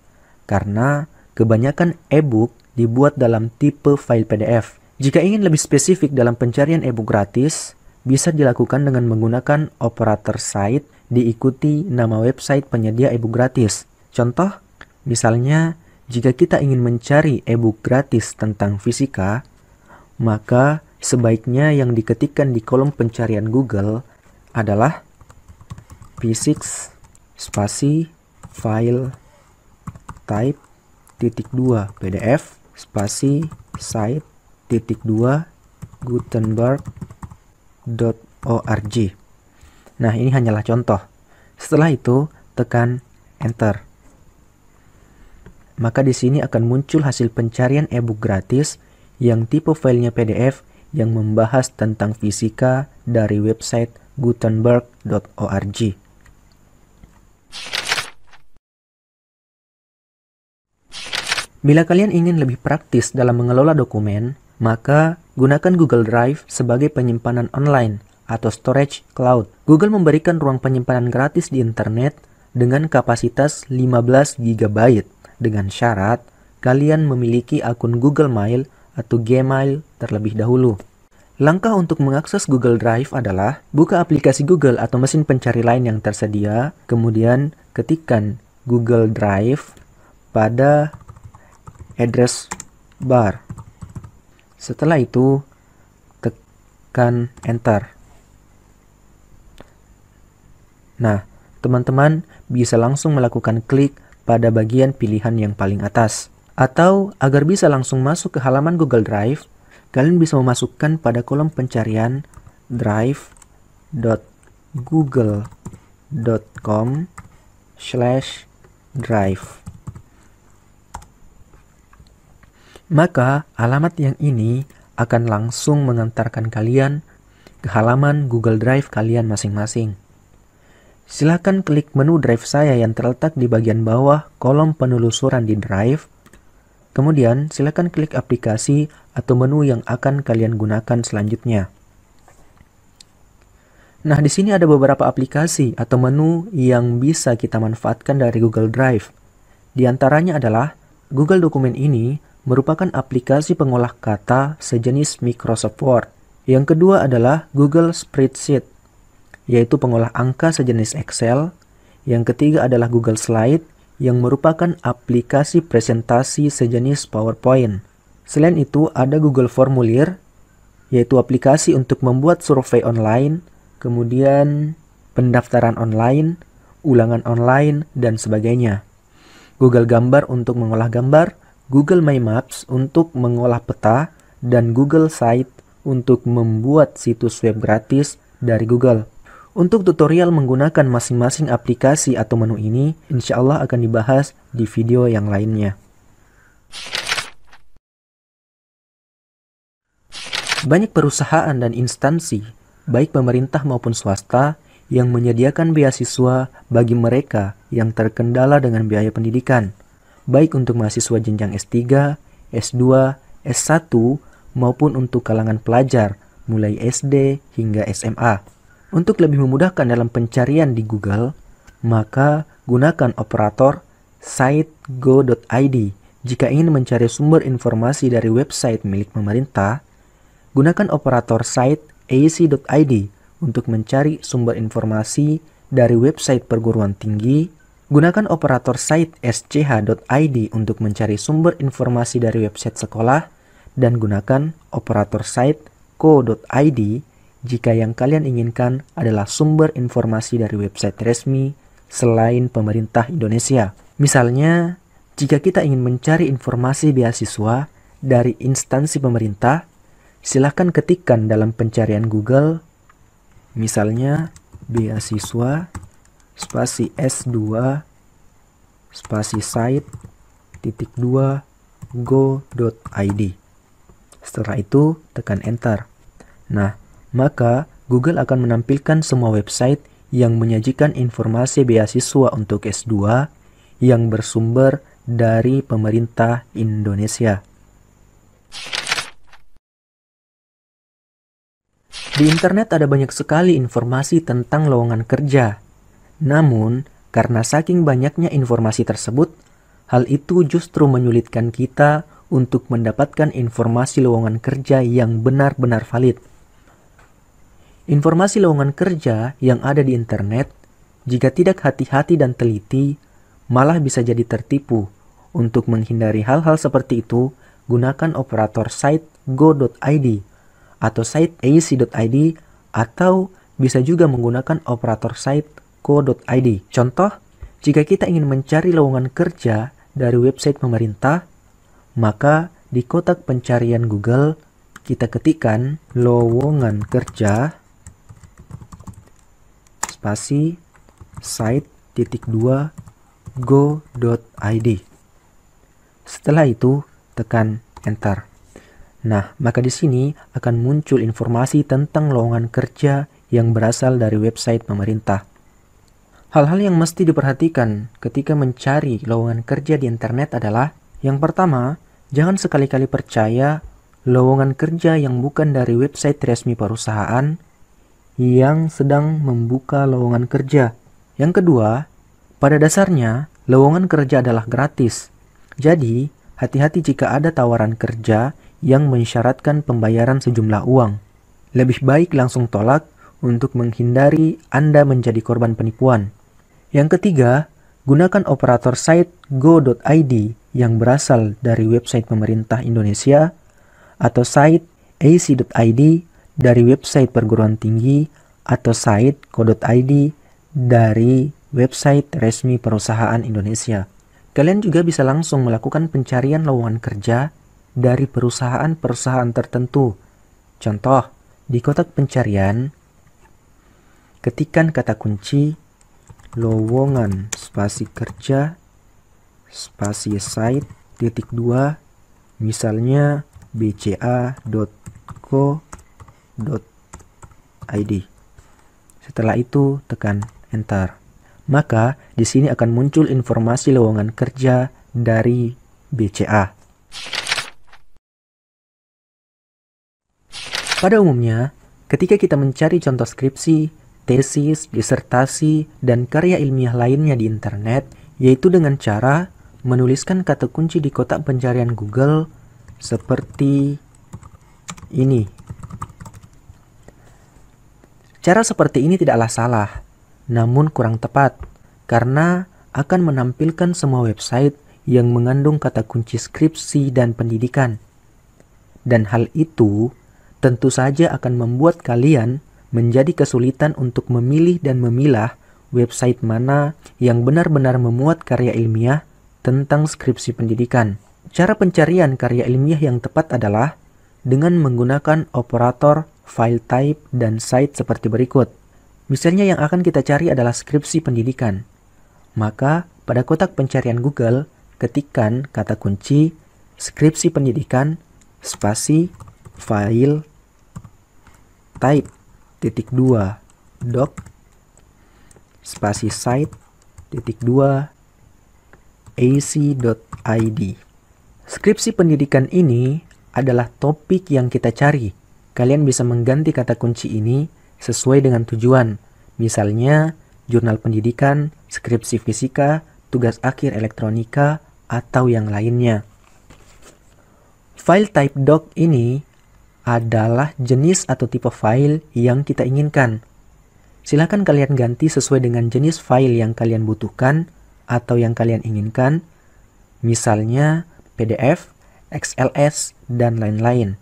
karena kebanyakan e-book dibuat dalam tipe file PDF. Jika ingin lebih spesifik dalam pencarian e-book gratis, bisa dilakukan dengan menggunakan operator site diikuti nama website penyedia e-book gratis. Contoh, misalnya jika kita ingin mencari e-book gratis tentang fisika, maka sebaiknya yang diketikkan di kolom pencarian Google adalah physics spasi file type .2 PDF spasi site .2 gutenberg.org. Nah, ini hanyalah contoh. Setelah itu, tekan Enter. Maka di sini akan muncul hasil pencarian e-book gratis yang tipe filenya PDF yang membahas tentang fisika dari website gutenberg.org. Bila kalian ingin lebih praktis dalam mengelola dokumen, maka gunakan Google Drive sebagai penyimpanan online atau storage cloud. Google memberikan ruang penyimpanan gratis di internet dengan kapasitas 15 GB dengan syarat kalian memiliki akun Google Mail atau Gmail terlebih dahulu. Langkah untuk mengakses Google Drive adalah buka aplikasi Google atau mesin pencari lain yang tersedia, kemudian ketikkan Google Drive pada address bar. Setelah itu, tekan Enter. Nah, teman-teman bisa langsung melakukan klik pada bagian pilihan yang paling atas. Atau agar bisa langsung masuk ke halaman Google Drive, kalian bisa memasukkan pada kolom pencarian drive.google.com/drive. Maka alamat yang ini akan langsung mengantarkan kalian ke halaman Google Drive kalian masing-masing. Silakan klik menu Drive saya yang terletak di bagian bawah kolom penelusuran di Drive. Kemudian silakan klik aplikasi atau menu yang akan kalian gunakan selanjutnya. Nah, di sini ada beberapa aplikasi atau menu yang bisa kita manfaatkan dari Google Drive. Di antaranya adalah Google Dokumen ini merupakan aplikasi pengolah kata sejenis Microsoft Word. Yang kedua adalah Google Spreadsheet, yaitu pengolah angka sejenis Excel. Yang ketiga adalah Google Slide, yang merupakan aplikasi presentasi sejenis PowerPoint. Selain itu, ada Google Formulir, yaitu aplikasi untuk membuat survei online, kemudian pendaftaran online, ulangan online, dan sebagainya. Google Gambar untuk mengolah gambar, Google My Maps untuk mengolah peta, dan Google Site untuk membuat situs web gratis dari Google. Untuk tutorial menggunakan masing-masing aplikasi atau menu ini, insya Allah akan dibahas di video yang lainnya. Banyak perusahaan dan instansi, baik pemerintah maupun swasta, yang menyediakan beasiswa bagi mereka yang terkendala dengan biaya pendidikan, baik untuk mahasiswa jenjang S3, S2, S1, maupun untuk kalangan pelajar, mulai SD hingga SMA. Untuk lebih memudahkan dalam pencarian di Google, maka gunakan operator site.go.id. Jika ingin mencari sumber informasi dari website milik pemerintah, gunakan operator site ac.id untuk mencari sumber informasi dari website perguruan tinggi. Gunakan operator site sch.id untuk mencari sumber informasi dari website sekolah, dan gunakan operator site co.id jika yang kalian inginkan adalah sumber informasi dari website resmi selain pemerintah Indonesia. Misalnya, jika kita ingin mencari informasi beasiswa dari instansi pemerintah, silakan ketikkan dalam pencarian Google, misalnya beasiswa spasi S2 spasi site.2go.id. Setelah itu, tekan enter. Nah, maka Google akan menampilkan semua website yang menyajikan informasi beasiswa untuk S2 yang bersumber dari pemerintah Indonesia. Di internet ada banyak sekali informasi tentang lowongan kerja. Namun, karena saking banyaknya informasi tersebut, hal itu justru menyulitkan kita untuk mendapatkan informasi lowongan kerja yang benar-benar valid. Informasi lowongan kerja yang ada di internet, jika tidak hati-hati dan teliti, malah bisa jadi tertipu. Untuk menghindari hal-hal seperti itu, gunakan operator site go.id atau site ac.id, atau bisa juga menggunakan operator site co.id. Contoh, jika kita ingin mencari lowongan kerja dari website pemerintah, maka di kotak pencarian Google kita ketikkan lowongan kerja spasi site.2go.id. Setelah itu tekan enter. Nah, maka di sini akan muncul informasi tentang lowongan kerja yang berasal dari website pemerintah. Hal-hal yang mesti diperhatikan ketika mencari lowongan kerja di internet adalah, yang pertama, jangan sekali-kali percaya lowongan kerja yang bukan dari website resmi perusahaan yang sedang membuka lowongan kerja. Yang kedua, pada dasarnya lowongan kerja adalah gratis. Jadi, hati-hati jika ada tawaran kerja yang mensyaratkan pembayaran sejumlah uang. Lebih baik langsung tolak untuk menghindari Anda menjadi korban penipuan. Yang ketiga, gunakan operator site go.id yang berasal dari website pemerintah Indonesia atau site ac.id dari website perguruan tinggi atau site co.id dari website resmi perusahaan Indonesia. Kalian juga bisa langsung melakukan pencarian lowongan kerja dari perusahaan-perusahaan tertentu. Contoh, di kotak pencarian, ketikkan kata kunci lowongan spasi kerja spasi site.2, misalnya bca.co.id. Setelah itu tekan enter. Maka di sini akan muncul informasi lowongan kerja dari BCA. Pada umumnya, ketika kita mencari contoh skripsi, tesis, disertasi, dan karya ilmiah lainnya di internet, yaitu dengan cara menuliskan kata kunci di kotak pencarian Google seperti ini. Cara seperti ini tidaklah salah, namun kurang tepat, karena akan menampilkan semua website yang mengandung kata kunci skripsi dan pendidikan. Dan hal itu tentu saja akan membuat kalian menjadi kesulitan untuk memilih dan memilah website mana yang benar-benar memuat karya ilmiah tentang skripsi pendidikan. Cara pencarian karya ilmiah yang tepat adalah dengan menggunakan operator, file type, dan site seperti berikut. Misalnya yang akan kita cari adalah skripsi pendidikan. Maka pada kotak pencarian Google, ketikkan kata kunci skripsi pendidikan, spasi, file, type, -2, doc, spasi site, -2, ac.id. Skripsi pendidikan ini adalah topik yang kita cari. Kalian bisa mengganti kata kunci ini sesuai dengan tujuan. Misalnya, jurnal pendidikan, skripsi fisika, tugas akhir elektronika, atau yang lainnya. File type doc ini adalah jenis atau tipe file yang kita inginkan. Silakan kalian ganti sesuai dengan jenis file yang kalian butuhkan atau yang kalian inginkan. Misalnya PDF, XLS, dan lain-lain.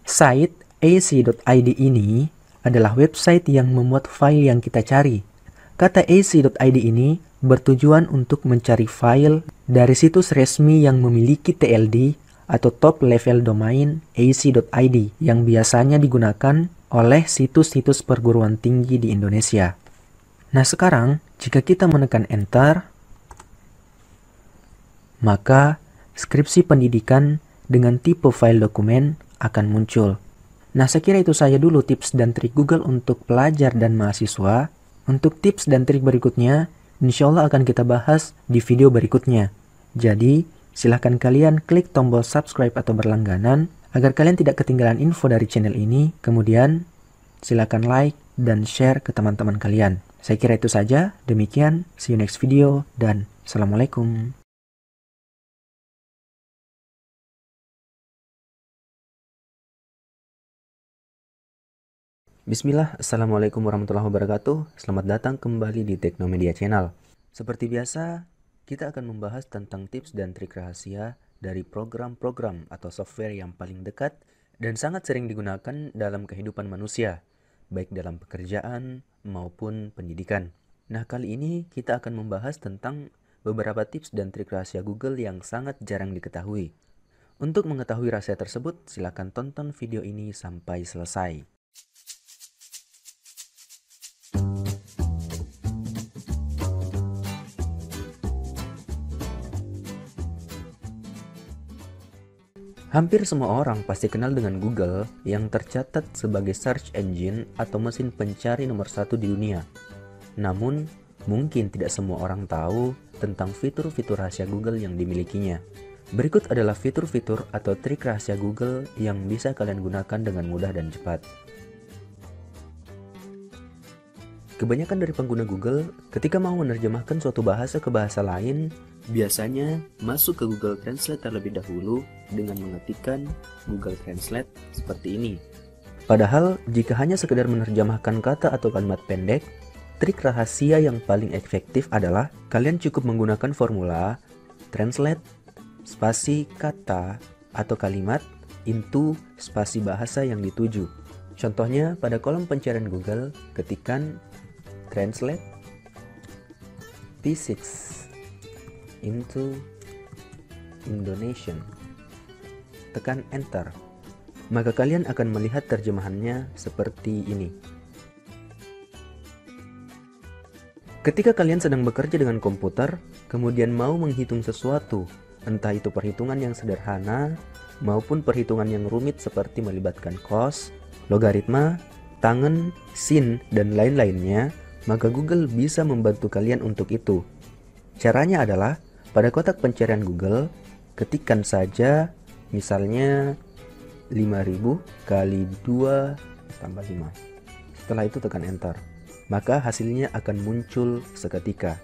Site ac.id ini adalah website yang memuat file yang kita cari. Kata ac.id ini bertujuan untuk mencari file dari situs resmi yang memiliki TLD atau top level domain ac.id yang biasanya digunakan oleh situs-situs perguruan tinggi di Indonesia. Nah sekarang, jika kita menekan enter, maka skripsi pendidikan dengan tipe file dokumen akan muncul. Nah saya kira itu saja dulu tips dan trik Google untuk pelajar dan mahasiswa. Untuk tips dan trik berikutnya, insya Allah akan kita bahas di video berikutnya. Jadi, silahkan kalian klik tombol subscribe atau berlangganan agar kalian tidak ketinggalan info dari channel ini. Kemudian, silahkan like dan share ke teman-teman kalian. Saya kira itu saja. Demikian, see you next video dan Assalamualaikum. Bismillah, Assalamualaikum warahmatullahi wabarakatuh. Selamat datang kembali di Teknomedia Channel. Seperti biasa, kita akan membahas tentang tips dan trik rahasia dari program-program atau software yang paling dekat dan sangat sering digunakan dalam kehidupan manusia, baik dalam pekerjaan maupun pendidikan. Nah, kali ini kita akan membahas tentang beberapa tips dan trik rahasia Google yang sangat jarang diketahui. Untuk mengetahui rahasia tersebut, silakan tonton video ini sampai selesai. Hampir semua orang pasti kenal dengan Google yang tercatat sebagai search engine atau mesin pencari nomor 1 di dunia. Namun, mungkin tidak semua orang tahu tentang fitur-fitur rahasia Google yang dimilikinya. Berikut adalah fitur-fitur atau trik rahasia Google yang bisa kalian gunakan dengan mudah dan cepat. Kebanyakan dari pengguna Google, ketika mau menerjemahkan suatu bahasa ke bahasa lain, biasanya masuk ke Google Translate terlebih dahulu dengan mengetikkan Google Translate seperti ini. Padahal, jika hanya sekedar menerjemahkan kata atau kalimat pendek, trik rahasia yang paling efektif adalah kalian cukup menggunakan formula translate spasi kata atau kalimat into spasi bahasa yang dituju. Contohnya, pada kolom pencarian Google, ketikkan translate P6 into Indonesian. Tekan enter. Maka kalian akan melihat terjemahannya seperti ini. Ketika kalian sedang bekerja dengan komputer, kemudian mau menghitung sesuatu, entah itu perhitungan yang sederhana maupun perhitungan yang rumit seperti melibatkan cos, logaritma, tangen, sin, dan lain-lainnya, maka Google bisa membantu kalian untuk itu. Caranya adalah, pada kotak pencarian Google, ketikkan saja misalnya 5000 kali 2 tambah 5. Setelah itu tekan enter. Maka hasilnya akan muncul seketika.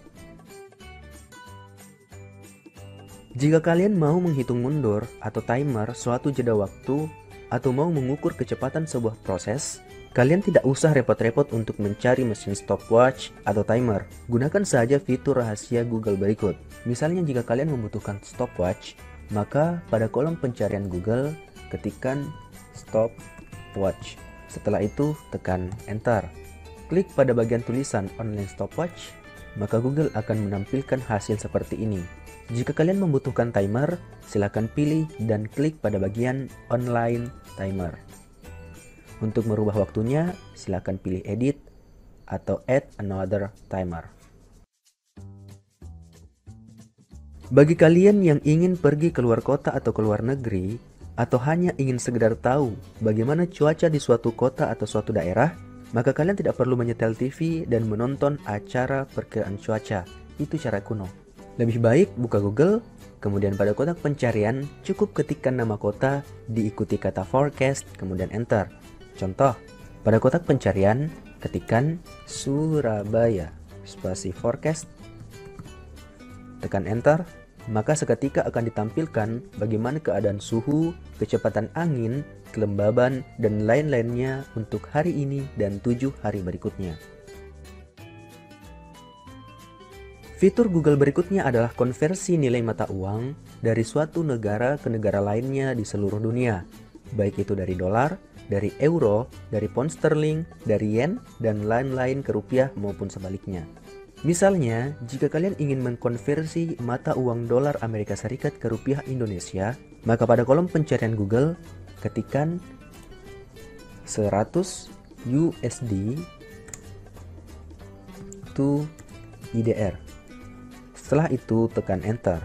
Jika kalian mau menghitung mundur atau timer suatu jeda waktu atau mau mengukur kecepatan sebuah proses, kalian tidak usah repot-repot untuk mencari mesin stopwatch atau timer. Gunakan saja fitur rahasia Google berikut. Misalnya jika kalian membutuhkan stopwatch, maka pada kolom pencarian Google, ketikkan stopwatch. Setelah itu tekan enter. klik pada bagian tulisan online stopwatch, maka Google akan menampilkan hasil seperti ini. Jika kalian membutuhkan timer, silakan pilih dan klik pada bagian online timer. Untuk merubah waktunya, silakan pilih edit atau add another timer. Bagi kalian yang ingin pergi keluar kota atau keluar negeri, atau hanya ingin sekedar tahu bagaimana cuaca di suatu kota atau suatu daerah, maka kalian tidak perlu menyetel TV dan menonton acara perkiraan cuaca. Itu cara kuno. Lebih baik buka Google, kemudian pada kotak pencarian cukup ketikkan nama kota, diikuti kata forecast, kemudian enter. Contoh, pada kotak pencarian ketikkan Surabaya, spasi forecast, tekan enter, maka seketika akan ditampilkan bagaimana keadaan suhu, kecepatan angin, kelembaban, dan lain-lainnya untuk hari ini dan 7 hari berikutnya. Fitur Google berikutnya adalah konversi nilai mata uang dari suatu negara ke negara lainnya di seluruh dunia, baik itu dari dolar, dari euro, dari pound sterling, dari yen, dan lain-lain ke rupiah maupun sebaliknya. Misalnya, jika kalian ingin mengkonversi mata uang dolar Amerika Serikat ke rupiah Indonesia, maka pada kolom pencarian Google, ketikkan 100 USD to IDR. Setelah itu tekan enter.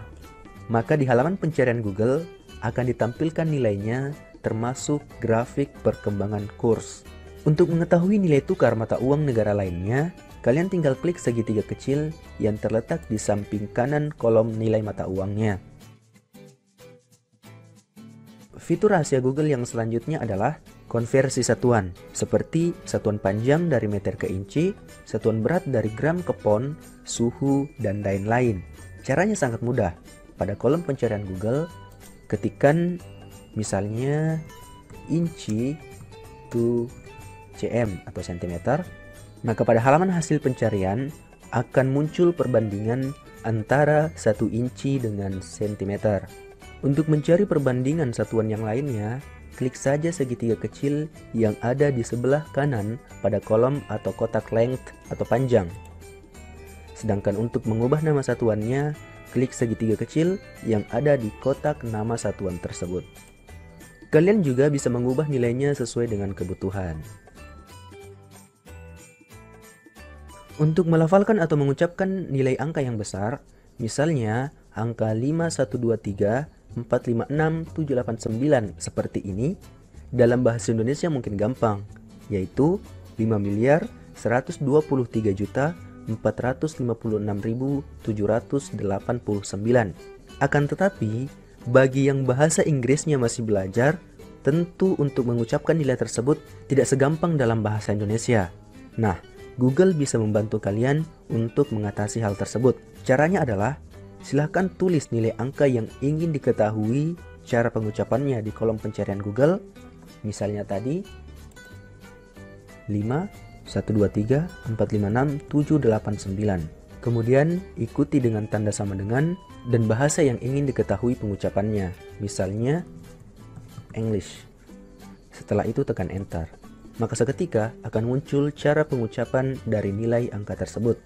Maka di halaman pencarian Google akan ditampilkan nilainya termasuk grafik perkembangan kurs. Untuk mengetahui nilai tukar mata uang negara lainnya, kalian tinggal klik segitiga kecil yang terletak di samping kanan kolom nilai mata uangnya. Fitur rahasia Google yang selanjutnya adalah konversi satuan, seperti satuan panjang dari meter ke inci, satuan berat dari gram ke pound, suhu, dan lain-lain. Caranya sangat mudah. Pada kolom pencarian Google, ketikkan misalnya inci to cm atau cm. Maka pada halaman hasil pencarian akan muncul perbandingan antara 1 inci dengan cm. Untuk mencari perbandingan satuan yang lainnya, klik saja segitiga kecil yang ada di sebelah kanan pada kolom atau kotak length atau panjang. Sedangkan untuk mengubah nama satuannya, klik segitiga kecil yang ada di kotak nama satuan tersebut. Kalian juga bisa mengubah nilainya sesuai dengan kebutuhan. Untuk melafalkan atau mengucapkan nilai angka yang besar, misalnya angka 5123456789 seperti ini, dalam bahasa Indonesia mungkin gampang, yaitu 5.123.456.789. Akan tetapi, bagi yang bahasa Inggrisnya masih belajar, tentu untuk mengucapkan nilai tersebut tidak segampang dalam bahasa Indonesia. Nah, Google bisa membantu kalian untuk mengatasi hal tersebut. Caranya adalah, silahkan tulis nilai angka yang ingin diketahui cara pengucapannya di kolom pencarian Google. Misalnya tadi 5.123.456.789. Kemudian ikuti dengan tanda sama dengan dan bahasa yang ingin diketahui pengucapannya. Misalnya English. Setelah itu tekan enter. Maka seketika akan muncul cara pengucapan dari nilai angka tersebut.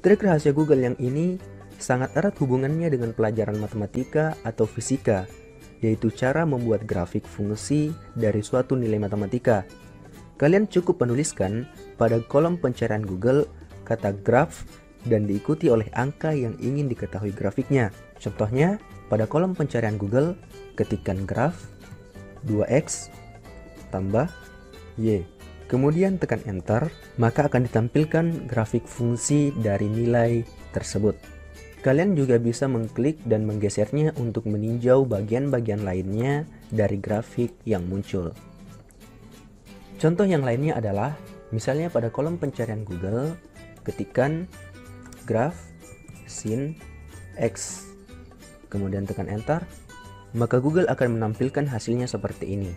Trik rahasia Google yang ini sangat erat hubungannya dengan pelajaran matematika atau fisika, yaitu cara membuat grafik fungsi dari suatu nilai matematika. Kalian cukup menuliskan pada kolom pencarian Google kata graph dan diikuti oleh angka yang ingin diketahui grafiknya. Contohnya, pada kolom pencarian Google, ketikkan graph 2x tambah y. Kemudian tekan enter, maka akan ditampilkan grafik fungsi dari nilai tersebut. Kalian juga bisa mengklik dan menggesernya untuk meninjau bagian-bagian lainnya dari grafik yang muncul. Contoh yang lainnya adalah, misalnya pada kolom pencarian Google, ketikkan graph sin x. Kemudian tekan enter, maka Google akan menampilkan hasilnya seperti ini.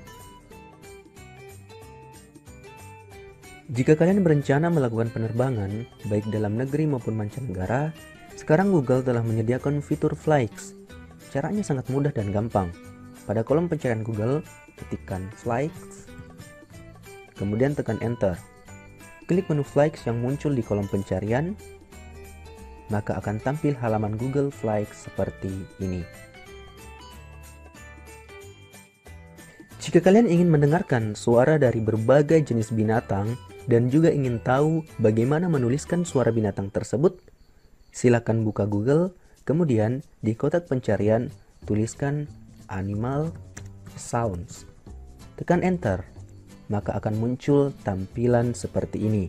Jika kalian berencana melakukan penerbangan, baik dalam negeri maupun mancanegara, sekarang Google telah menyediakan fitur flights. Caranya sangat mudah dan gampang. Pada kolom pencarian Google, ketikkan flights, kemudian tekan enter. Klik menu Flights yang muncul di kolom pencarian, maka akan tampil halaman Google Flights seperti ini. Jika kalian ingin mendengarkan suara dari berbagai jenis binatang dan juga ingin tahu bagaimana menuliskan suara binatang tersebut, silakan buka Google, kemudian di kotak pencarian tuliskan animal sounds. Tekan enter, maka akan muncul tampilan seperti ini.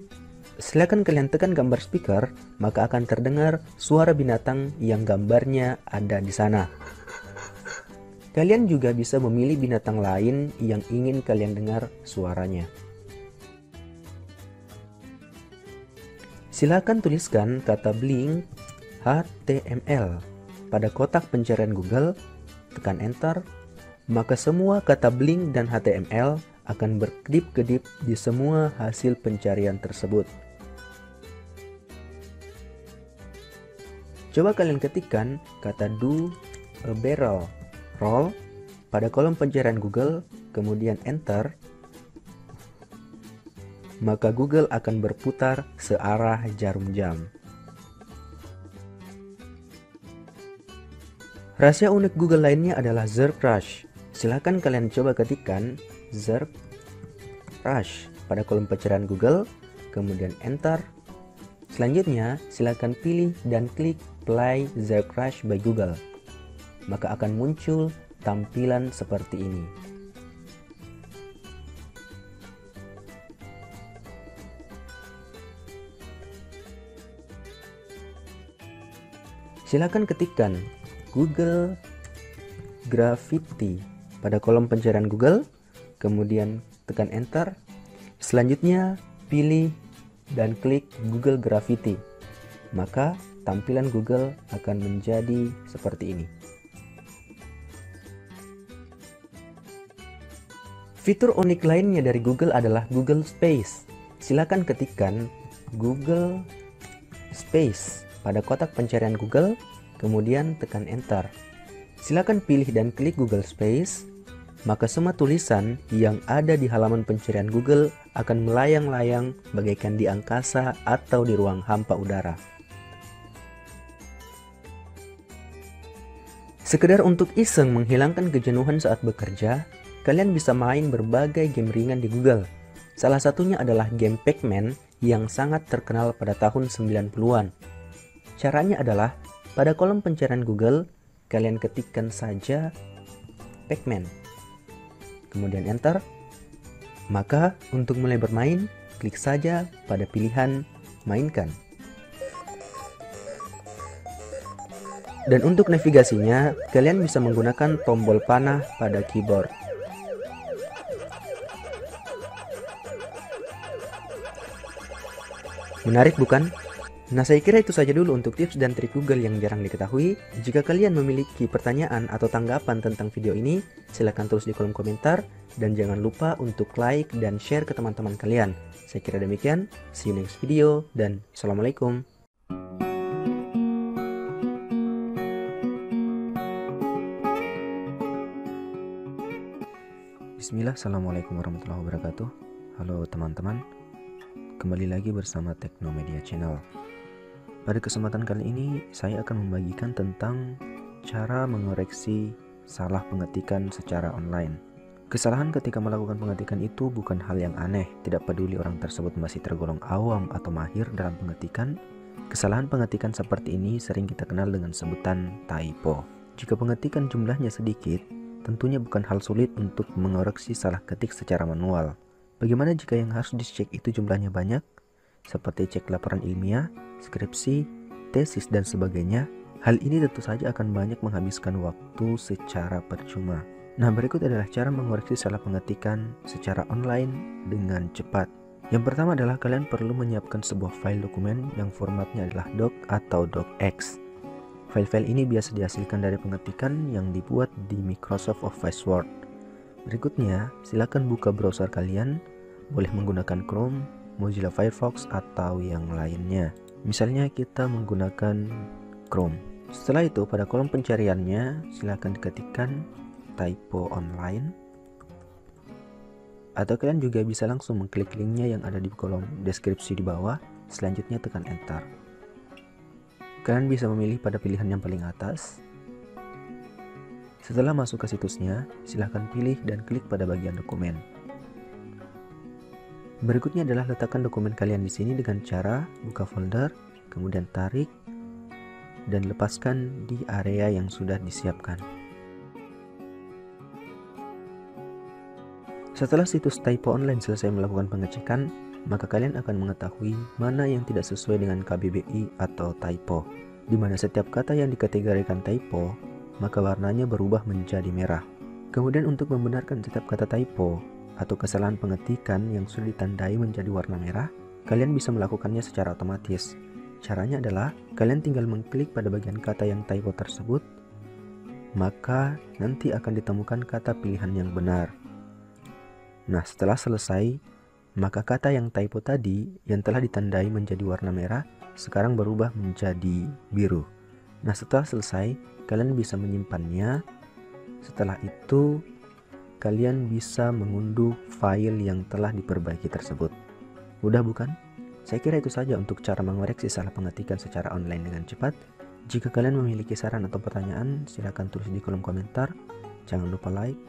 Silakan kalian tekan gambar speaker, maka akan terdengar suara binatang yang gambarnya ada di sana. Kalian juga bisa memilih binatang lain yang ingin kalian dengar suaranya. Silakan tuliskan kata Blink HTML pada kotak pencarian Google, tekan enter, maka semua kata Blink dan HTML akan berkedip-kedip di semua hasil pencarian tersebut. Coba kalian ketikkan kata do a barrel roll pada kolom pencarian Google, kemudian enter, maka Google akan berputar searah jarum jam. Rahasia unik Google lainnya adalah ZerbRush. Silakan kalian coba ketikkan ZerbRush pada kolom pencarian Google, kemudian enter. Selanjutnya, silakan pilih dan klik Play ZerbRush by Google. Maka akan muncul tampilan seperti ini. Silakan ketikkan Google Graffiti pada kolom pencarian Google, kemudian tekan enter. Selanjutnya pilih dan klik Google Graffiti, maka tampilan Google akan menjadi seperti ini. Fitur unik lainnya dari Google adalah Google Space. Silakan ketikkan Google Space pada kotak pencarian Google, kemudian tekan enter. Silakan pilih dan klik Google Space, maka semua tulisan yang ada di halaman pencarian Google akan melayang-layang bagaikan di angkasa atau di ruang hampa udara. Sekedar untuk iseng menghilangkan kejenuhan saat bekerja, kalian bisa main berbagai game ringan di Google. Salah satunya adalah game Pac-Man yang sangat terkenal pada tahun 90-an. Caranya adalah pada kolom pencarian Google, kalian ketikkan saja Pac-Man, kemudian enter. Maka untuk mulai bermain, klik saja pada pilihan mainkan. Dan untuk navigasinya, kalian bisa menggunakan tombol panah pada keyboard. Menarik bukan? Nah, saya kira itu saja dulu untuk tips dan trik Google yang jarang diketahui. Jika kalian memiliki pertanyaan atau tanggapan tentang video ini, silahkan tulis di kolom komentar. Dan jangan lupa untuk like dan share ke teman-teman kalian. Saya kira demikian. See you next video dan Assalamualaikum. Bismillah, Assalamualaikum warahmatullahi wabarakatuh. Halo teman-teman, kembali lagi bersama Teknomedia Channel. Pada kesempatan kali ini, saya akan membagikan tentang cara mengoreksi salah pengetikan secara online. Kesalahan ketika melakukan pengetikan itu bukan hal yang aneh, tidak peduli orang tersebut masih tergolong awam atau mahir dalam pengetikan. Kesalahan pengetikan seperti ini sering kita kenal dengan sebutan typo. Jika pengetikan jumlahnya sedikit, tentunya bukan hal sulit untuk mengoreksi salah ketik secara manual. Bagaimana jika yang harus dicek itu jumlahnya banyak? Seperti cek laporan ilmiah, skripsi, tesis, dan sebagainya. Hal ini tentu saja akan banyak menghabiskan waktu secara percuma. Nah, berikut adalah cara mengoreksi salah pengetikan secara online dengan cepat. Yang pertama adalah kalian perlu menyiapkan sebuah file dokumen yang formatnya adalah doc atau docx. File-file ini biasa dihasilkan dari pengetikan yang dibuat di Microsoft Office Word. Berikutnya, silakan buka browser kalian, boleh menggunakan Chrome, Mozilla Firefox, atau yang lainnya. Misalnya kita menggunakan Chrome. Setelah itu, pada kolom pencariannya, silakan ketikkan typo online. Atau kalian juga bisa langsung mengklik linknya yang ada di kolom deskripsi di bawah, selanjutnya tekan enter. Kalian bisa memilih pada pilihan yang paling atas. Setelah masuk ke situsnya, silahkan pilih dan klik pada bagian dokumen. Berikutnya adalah letakkan dokumen kalian di sini dengan cara buka folder, kemudian tarik, dan lepaskan di area yang sudah disiapkan. Setelah situs Typo Online selesai melakukan pengecekan, maka kalian akan mengetahui mana yang tidak sesuai dengan KBBI atau typo, di mana setiap kata yang dikategorikan typo, maka warnanya berubah menjadi merah. Kemudian untuk membenarkan setiap kata typo atau kesalahan pengetikan yang sudah ditandai menjadi warna merah, kalian bisa melakukannya secara otomatis. Caranya adalah, kalian tinggal mengklik pada bagian kata yang typo tersebut, maka nanti akan ditemukan kata pilihan yang benar. Nah, setelah selesai, maka kata yang typo tadi yang telah ditandai menjadi warna merah sekarang berubah menjadi biru. Nah, setelah selesai, kalian bisa menyimpannya. Setelah itu, kalian bisa mengunduh file yang telah diperbaiki tersebut. Mudah bukan? Saya kira itu saja untuk cara mengoreksi salah pengetikan secara online dengan cepat. Jika kalian memiliki saran atau pertanyaan, silakan tulis di kolom komentar. Jangan lupa like,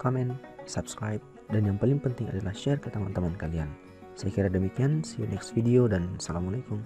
comment, subscribe, dan yang paling penting adalah share ke teman-teman kalian. Saya kira demikian, see you next video dan assalamualaikum.